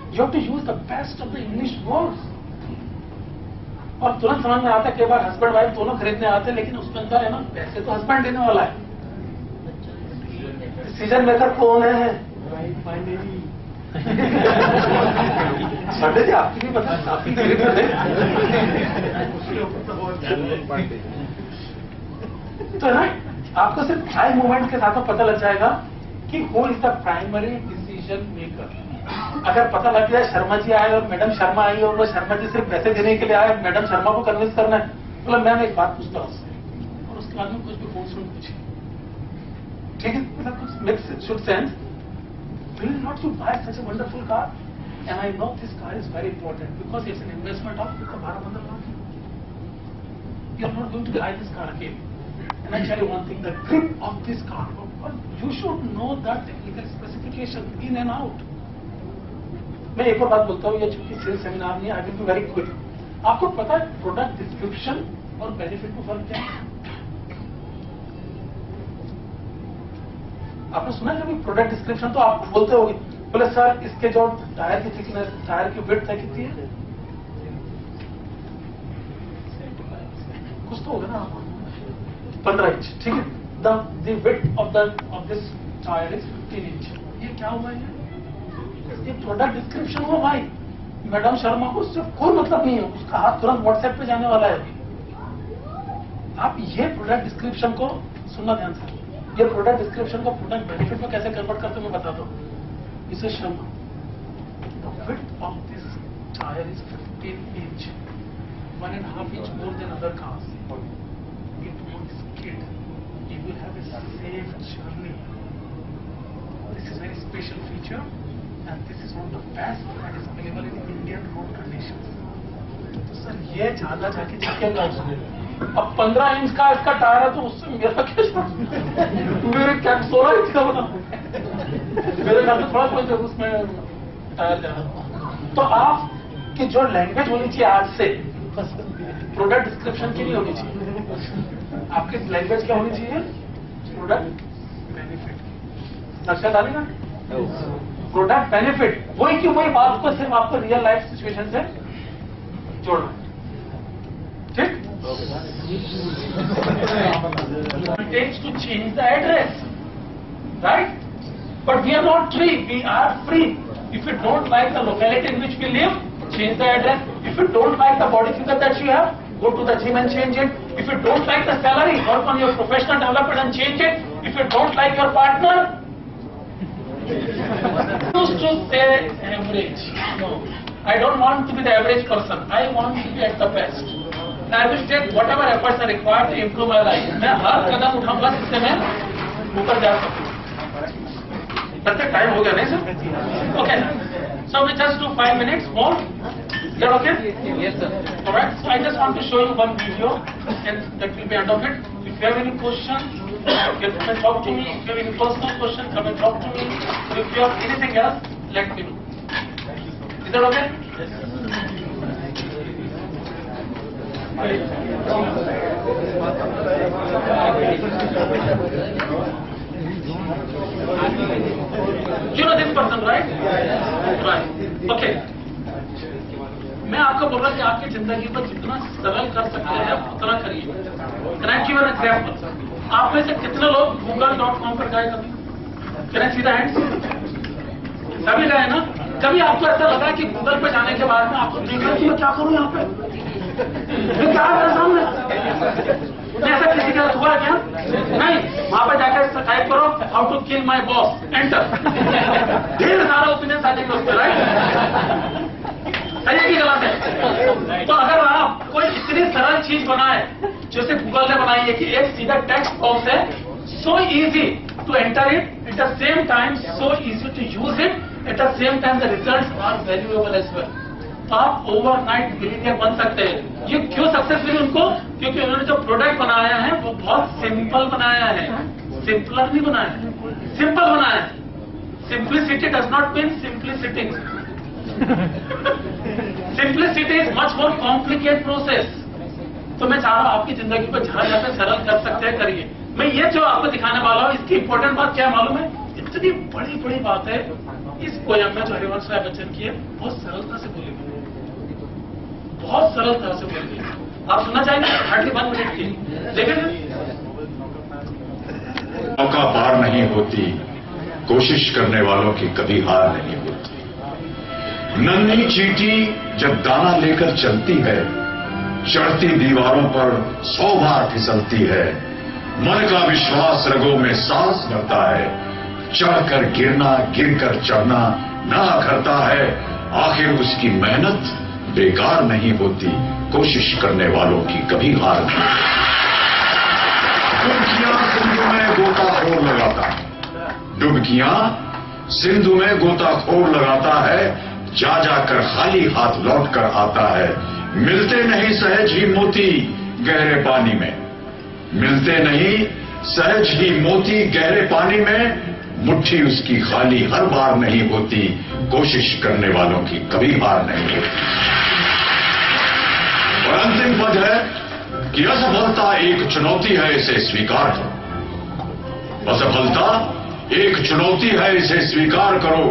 You have to use the best of the English words. और तुरंत समझ में आता है, कई बार हस्बैंड वाइफ दोनों खरीदने आते हैं, लेकिन उसके अंदर है ना पैसे तो हस्बैंड देने वाला है, डिसीजन मेकर कौन है? संडे जी आपकी भी पता, आपकी खरीद तो ना आपको सिर्फ आई मूवमेंट के साथ पता लग जाएगा कि who is the primary decision maker. अगर पता लग गया शर्मा जी आए और मैडम शर्मा आई और वो शर्मा जी सिर्फ पैसे देने के लिए आए, मैडम शर्मा को कन्विंस करना है, मतलब मैम एक बात पूछता हूं उससे, और उसके बाद में कुछ भी फोन सुन पूछे, ठीक है, मतलब कुछ makes should sense. Will not you buy such a wonderful car? And I know this car is very important because it's an investment of 12-15 lakh. You are not going to buy this car again. And I tell you one thing, the grip of this car, you should know that technical specification in and out. मैं एक और बात बोलता हूँ, ये चूंकि sales seminar नहीं, I will be very quick. आपको पता है प्रोडक्ट डिस्क्रिप्शन और बेनिफिट में फर्क क्या है? आपने सुना है कभी प्रोडक्ट डिस्क्रिप्शन? तो आप बोलते होगे, बोले सर इसके जो टायर की थिकनेस, टायर की विड्थ है कितनी है? कुछ तो होगा ना आपको, 15 इंच, ठीक है. The width of this tyre is 15 inch. ये क्या हुआ है? ये प्रोडक्ट डिस्क्रिप्शन हुआ भाई. मैडम शर्मा को उससे कोई मतलब नहीं है, उसका हाथ तुरंत व्हाट्सएप पे जाने वाला है. आप ये प्रोडक्ट डिस्क्रिप्शन को सुनना ध्यान से. ये प्रोडक्ट डिस्क्रिप्शन को प्रोडक्ट बेनिफिट में कैसे कन्वर्ट करते मैं बताता हूँ. इसे Sharma, the width of this tyre is 15 inch, 1.5 inch more than other cars. It won't skid. You will have a safe journey. This is very special feature, and this is one of the best that is available in Indian road conditions. तो sir ये ज्यादा जाके चिपकेगा उसमें. अब 15 inch का इसका tyre है तो उससे मेरा क्या, मेरे क्या 16 इंच का बना, मेरे घर में थोड़ा कोई उसमें टायर जा रहा. तो आप की जो लैंग्वेज होनी चाहिए आज से प्रोडक्ट डिस्क्रिप्शन की नहीं होनी चाहिए. आपकी लैंग्वेज क्या होनी चाहिए? Product benefit. अच्छा डालेगा प्रोडक्ट बेनिफिट, वही की वही बात को सिर्फ आपको रियल लाइफ सिचुएशन से जोड़ना. ठीक. It takes to change the address, right? But we are not free. We are free. If you don't like the locality in which we live, change the address. If you don't like the body figure that you have, go to the gym and change it. If you don't like the salary, work on your professional development and change it. If you don't like your partner, used to say average. No, I don't want to be the average person. I want to be at the best. And I will take whatever efforts are required to improve my life. मैं हर कदम उठाऊंगा जिससे मैं ऊपर जा सकूं. perfect time हो गया नहीं sir? Okay. So we just do 5 minutes more. Is that okay? Yes, sir. Alright. So I just want to show you one video, and that will be end of it. If you have any question, you can talk to me. If you have any personal question, come and talk to me. If you have anything else, let me know. Is that okay? Yes, sir. You know this person, right? Right. Okay. मैं आपको बोल रहा कि आपकी जिंदगी को जितना सरल कर सकते हैं उतना करिए. Can I give an example? आप में से कितने लोग google.com पर गए कभी? Can I see the hands? सभी गए ना? कभी आपको ऐसा लगा कि गूगल पे जाने के बाद में आपको देखा कि मैं क्या करूं यहाँ पे? ये क्या है मेरे सामने? ऐसा किसी के साथ हुआ है क्या? नहीं. वहां पर जाकर टाइप करो how to kill my boss, enter. ढेर सारा ओपिनियन आ जाएगा उस पर, राइट? सही है कि गलत है? तो अगर आप कोई इतनी सरल चीज बनाए जैसे गूगल ने बनाई है कि एक सीधा टेक्स्ट बॉक्स है, so easy to enter it, at the same time so easy to use it, at the same time the results are valuable as well. तो आप ओवरनाइट मिलियनियर बन सकते हैं. ये क्यों सक्सेसफुल उनको? क्योंकि उन्होंने जो प्रोडक्ट बनाया है वो बहुत सिंपल बनाया है. सिंपलर नहीं बनाया है, सिंपल बनाया है. Simplicity does not mean simplicity. Simplicity is much more complicate process. तो मैं चाह रहा हूं आपकी जिंदगी को जहां जहां पे सरल कर सकते हैं करिए. मैं ये जो आपको दिखाने वाला हूं इसकी इंपॉर्टेंट बात क्या मालूम है? इतनी बड़ी बड़ी बात है इस पोयम में जो हरिवंश राय बच्चन की है, बहुत सरलता से बोली गई, बहुत सरल तरह से बोली गई. आप सुनना चाहेंगे? हार्डली 1 मिनट की देखेंगे. मौका पार नहीं होती, कोशिश करने वालों की कभी हार नहीं होती. नन्ही चींटी जब दाना लेकर चलती है, चढ़ती दीवारों पर 100 बार फिसलती है. मन का विश्वास रगों में सांस भरता है, चढ़कर गिरना गिरकर चढ़ना ना करता है. आखिर उसकी मेहनत बेकार नहीं होती, कोशिश करने वालों की कभी हार नहीं. डुबकियां सिंधु में गोताखोर लगाता है, डुबकियां सिंधु में गोताखोर लगाता है. जा जाकर खाली हाथ लौट कर आता है. मिलते नहीं सहज ही मोती गहरे पानी में, मिलते नहीं सहज ही मोती गहरे पानी में, मुट्ठी उसकी खाली हर बार नहीं होती, कोशिश करने वालों की कभी हार नहीं होती। और अंतिम पद है कि असफलता एक चुनौती है, इसे स्वीकार करो। असफलता एक चुनौती है, इसे स्वीकार करो।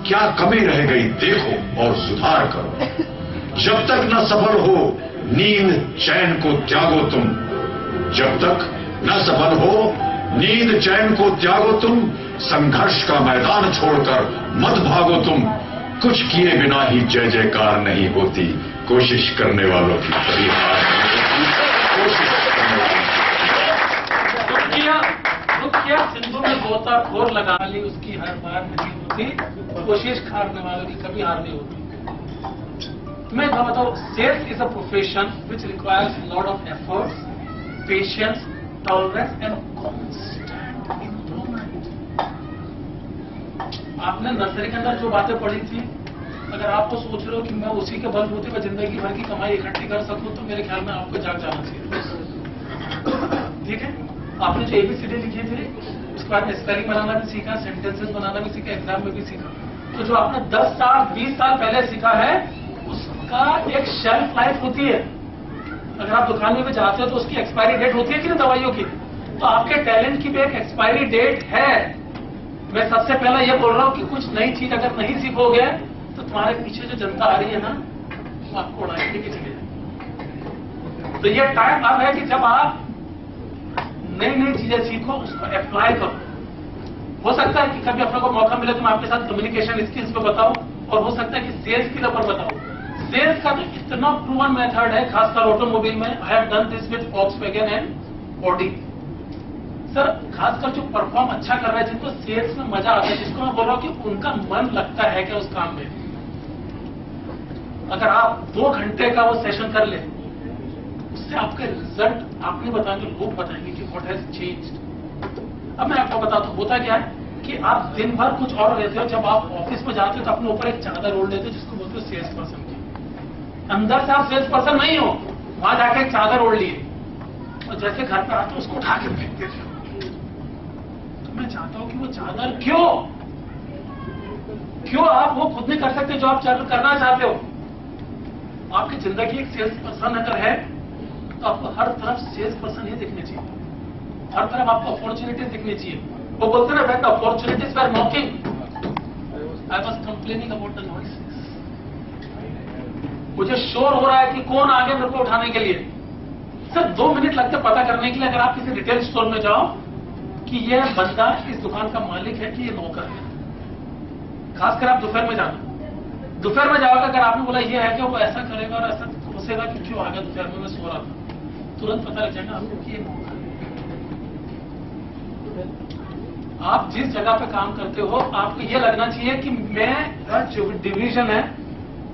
क्या कमी रह गई देखो और सुधार करो। जब तक न सफल हो नींद चैन को त्यागो तुम, जब तक न सफल हो नींद चैन को त्यागो तुम, संघर्ष का मैदान छोड़कर मत भागो तुम। कुछ किए बिना ही जय जयकार नहीं होती, कोशिश करने वालों की कभी हार नहीं होती। कोशिश करने वालों सिंधु में गोताखोर लगा ली, उसकी हर बार नहीं होती, कोशिश करने वालों की कभी हार नहीं होती। मैं बताऊं, sales is a profession which requires lot of efforts, patience, tolerance and constant improvement. आपने नर्सरी के अंदर जो बातें पढ़ी थी, अगर आपको सोच रहे हो कि मैं उसी के बलबूते पर जिंदगी भर की कमाई इकट्ठी कर सकूं, तो मेरे ख्याल में आपको जाग जाना चाहिए। ठीक है, आपने जो ABCD लिखी थी, उसके बाद स्पेलिंग बनाना भी सीखा, सेंटेंसेस बनाना भी सीखा, एग्जाम में भी सीखा। तो जो आपने 10 साल 20 साल पहले सीखा है, उसका एक शेल्फ लाइफ होती है। अगर आप दुकान में भी जाते हो तो उसकी एक्सपायरी डेट होती है कि नहीं दवाइयों की, तो आपके टैलेंट की भी एक एक्सपायरी डेट है। मैं सबसे पहले ये बोल रहा हूं कि कुछ नई चीज अगर नहीं सीखोगे तो तुम्हारे पीछे जो जनता आ रही है ना, वो आपको उड़ाएगी कि चले जाए। तो ये टाइम अब है कि जब आप नई नई चीजें सीखो, उसको अप्लाई करो। हो सकता है कि कभी अपने को मौका मिले तो मैं आपके साथ कम्युनिकेशन स्किल्स पे बताऊं, और हो सकता है कि सेल्स के ऊपर बताऊं। सेल्स का तो इतना प्रूवन मेथड है, खासकर ऑटोमोबाइल में। I have done this with Volkswagen and Audi. Sir, खासकर जो परफॉर्म अच्छा कर रहा है, जिनको सेल्स में मजा आता है, जिसको मैं बोल रहा हूं कि उनका मन लगता है क्या उस काम में, अगर आप 2 घंटे का वो सेशन कर ले, उससे आपके रिजल्ट आप नहीं बताएंगे, लोग बताएंगे कि व्हाट हैज चेंज्ड। अब मैं आपको बताता हूं, होता क्या है कि आप दिन भर कुछ और रहते हो, जब आप ऑफिस में जाते हो तो अपने ऊपर एक चादर ओढ़ लेते हो, जिसको बोलते हो सेल्स पर्सन की। अंदर से आप सेल्स पर्सन नहीं हो, वहां जाके एक चादर ओढ़ लिए, और जैसे घर पे आते हो उसको उठा के फेंक देते हो। तो मैं चाहता हूं कि वो चादर क्यों आप वो खुद नहीं कर सकते जो आप करना चाहते हो। आपकी जिंदगी एक सेल्स पर्सन अगर है, तो आपको हर तरफ सेल्स पर्सन ही दिखने चाहिए, हर तरफ आपको अपॉर्चुनिटीज दिखनी चाहिए। वो बोलते ना, when the opportunities were knocking, I was complaining about the noises. मुझे शोर हो रहा है कि कौन आगे मेरे को उठाने के लिए। सिर्फ 2 मिनट लगते पता करने के लिए, अगर आप किसी रिटेल स्टोर में जाओ कि यह बंदा इस दुकान का मालिक है कि ये नौकर है। खासकर आप दोपहर में जाना, दोपहर में जाओगे, अगर आपने बोला ये है कि वो ऐसा करेगा और ऐसा घुसेगा कि क्यों आ गया दोपहर में, मैं सो रहा था, तुरंत पता लग जाएगा आपको कि ये नौकर है। आप जिस जगह पे काम करते हो, आपको ये लगना चाहिए कि मैं जो डिवीजन है,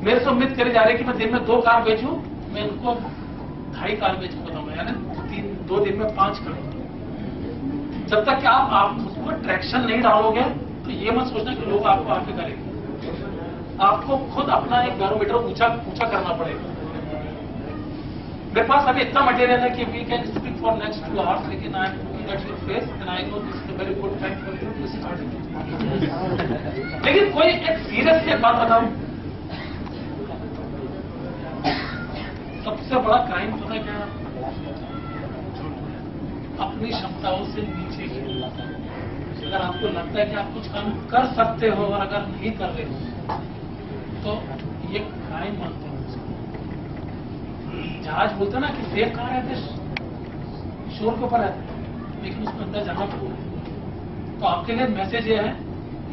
मेरे से उम्मीद करी जा रही है कि मैं दिन में 2 कार बेचूं, मैं इनको 2.5 कार बेच के बताऊंगा, यानी 2 दिन में 5 करूंगा। जब तक कि आप उसको ट्रैक्शन नहीं डालोगे, तो ये मत सोचना कि लोग आपको आके करेंगे। आपको खुद अपना एक बैरोमीटर ऊंचा करना पड़ेगा। मेरे पास अभी इतना मटेरियल है कि we can speak for next 2 hours, लेकिन I am looking at your face and I know this is a very good time for you to start. लेकिन कोई एक सीरियस एक बात बताऊं, सबसे बड़ा क्राइम पता है क्या? अपनी क्षमताओं से नीचे गिरना। अगर आपको लगता है कि आप कुछ काम कर सकते हो और अगर नहीं कर रहे हो, तो ये क्राइम मानते हैं। जहाज बोलते ना कि सेफ कहाँ रहते, शोर के ऊपर रहते, लेकिन उसमें अंदर जाना पड़ेगा। तो आपके लिए मैसेज ये है,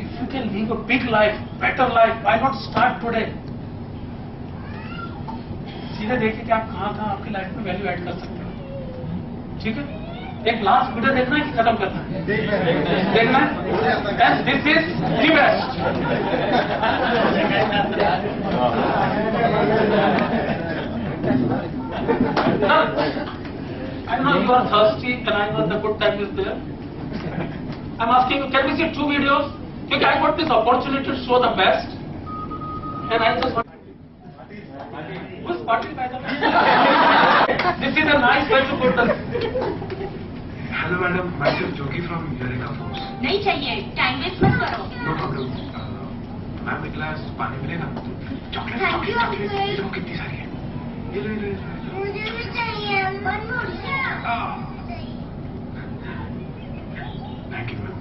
if you can leave a big life, better life, why not start today. सीधे देखिए कि आप कहाँ आपकी लाइफ में वैल्यू ऐड कर सकते हो। ठीक है, एक लास्ट वीडियो देखना है कि खत्म करना है? देखना है। This is the best. I know you are thirsty and I know the good time is there. I'm asking you, can we see 2 videos? Because I got this opportunity to show the best, and I just want. Who's party? This is a nice way to put the. Hello madam, मैं सिर्फ जोगी from eureka force. नहीं चाहिए, time waste मत करो। No problem. Ma'am एक गिलास पानी मिलेगा? Chocolate Thank chocolate you, chocolate uncle. देखो कितनी सारी है। ये लो ये लो ये लो। मुझे भी चाहिए, one more. Thank you ma'am.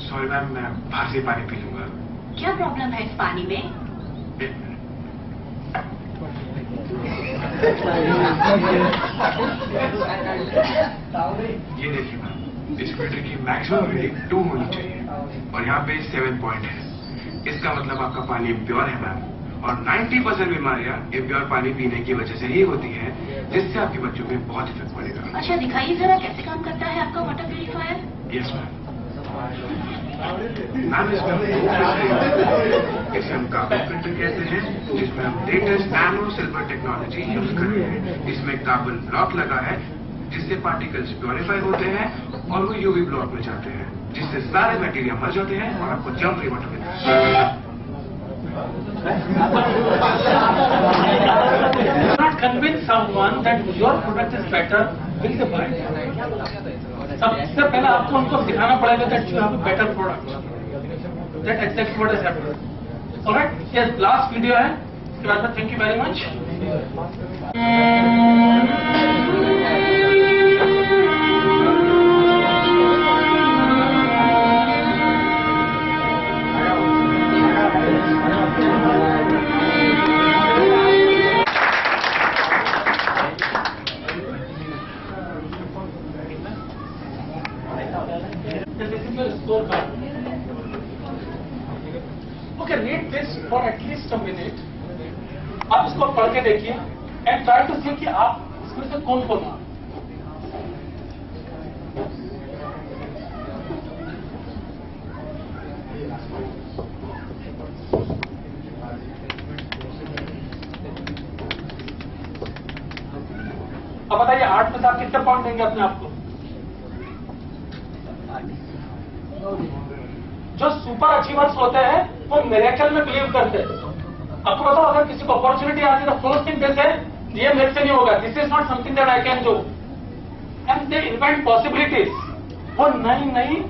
Sorry ma'am, मैं बाहर से पानी पी लूंगा। क्या प्रॉब्लम है इस पानी में? एक मिनट। ये देखिए मैम, इस फिल्टर की मैक्सिमम रीडिंग 2 होनी चाहिए और यहाँ पे 7 पॉइंट है। इसका मतलब आपका पानी इम्प्योर है मैम, और 90% बीमारियाँ इम्प्योर पानी पीने की वजह से ही होती है, जिससे आपके बच्चों में बहुत इफेक्ट पड़ेगा। अच्छा दिखाइए जरा कैसे काम करता है आपका water purifier. Yes ma'am. Ma'am इसमें हम 2 फिल्टर इसे हम कार्बन फिल्टर कहते हैं, जिसमें हम latest nano silver technology use कर रहे हैं। इसमें कार्बन ब्लॉक लगा है, जिससे पार्टिकल्स प्योरीफाई होते हैं और वो यूवी ब्लॉक में जाते हैं, जिससे सारे बैक्टीरिया मर जाते हैं और आपको जर्म फ्री वाटर मिलता है। not convince someone that your product is better, will they buy? सबसे पहले आपको उनको दिखाना पड़ेगा that you have a better product. That exactly what has happened. Alright, yes, last video है. उसके बाद thank you very much. This is your scorecard. Okay, read this for at least a minute. आप इसको पढ़ के देखिए and try to see कि आप इसमें से कौन कौन है. अब बताइए 8 में से आप कितने पॉइंट देंगे अपने आप को? जो सुपर अचीवर्स होते हैं वो मिरेकल में बिलीव करते हैं. आपको बताओ, अगर किसी को अपॉर्चुनिटी आती है तो फर्स्ट थिंग दिस है, ये मेरे से नहीं होगा, this is not something that I can do, and they invent possibilities. वो नई नई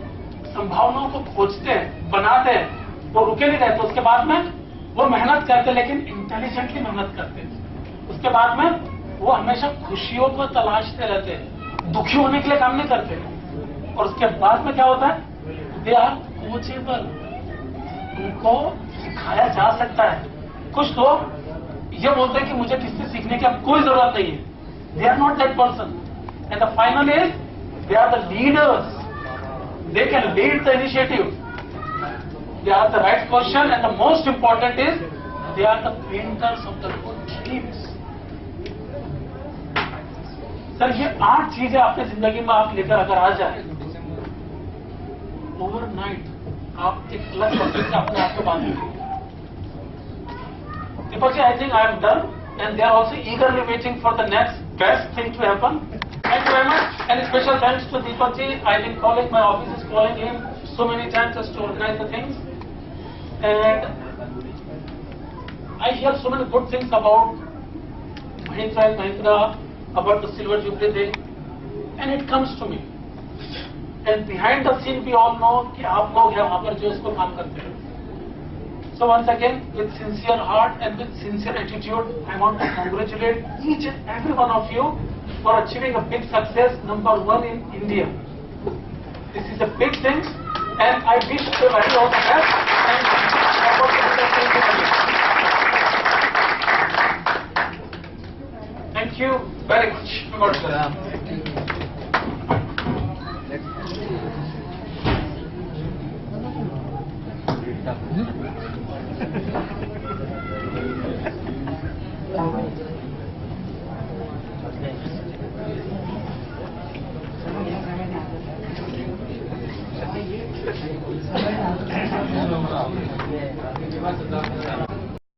संभावनाओं को खोजते हैं, बनाते हैं, वो रुके नहीं रहते. उसके बाद में वो मेहनत करते, लेकिन इंटेलिजेंटली मेहनत करते हैं. उसके बाद में वो हमेशा खुशियों को तलाशते रहते हैं, दुखी होने के लिए काम नहीं करते. और उसके बाद में क्या होता है, दे आर कोचेबल, उनको सिखाया जा सकता है. कुछ लोग ये बोलते हैं कि मुझे किससे सीखने की अब कोई जरूरत नहीं है. They are not that person, and the final is they are the leaders. They can lead the initiative, they are the right question, and the most important is they are the painters of the good dreams. Sir, ये 8 चीजें आपकी जिंदगी में आप लेकर अगर आ जाए, overnight आप एक अलग तरीके से अपने आप को बांधेंगे. Deepak ji, I think I am done, and they are also eagerly waiting for the next best thing to happen. Thank you very much, and special thanks to Deepak ji. I've been calling, my office is calling him so many times just to organize the things, and I hear so many good things about Mahindra and Mahindra, about the Silver Jubilee thing, and it comes to me. And behind the scene we all know कि आप लोग हैं वहां पर जो इसको काम करते हैं. So once again, with sincere heart and with sincere attitude, I want to congratulate each and every one of you for achieving a big success, #1 in India. This is a big thing, and I wish you very all the best. And thank you very much.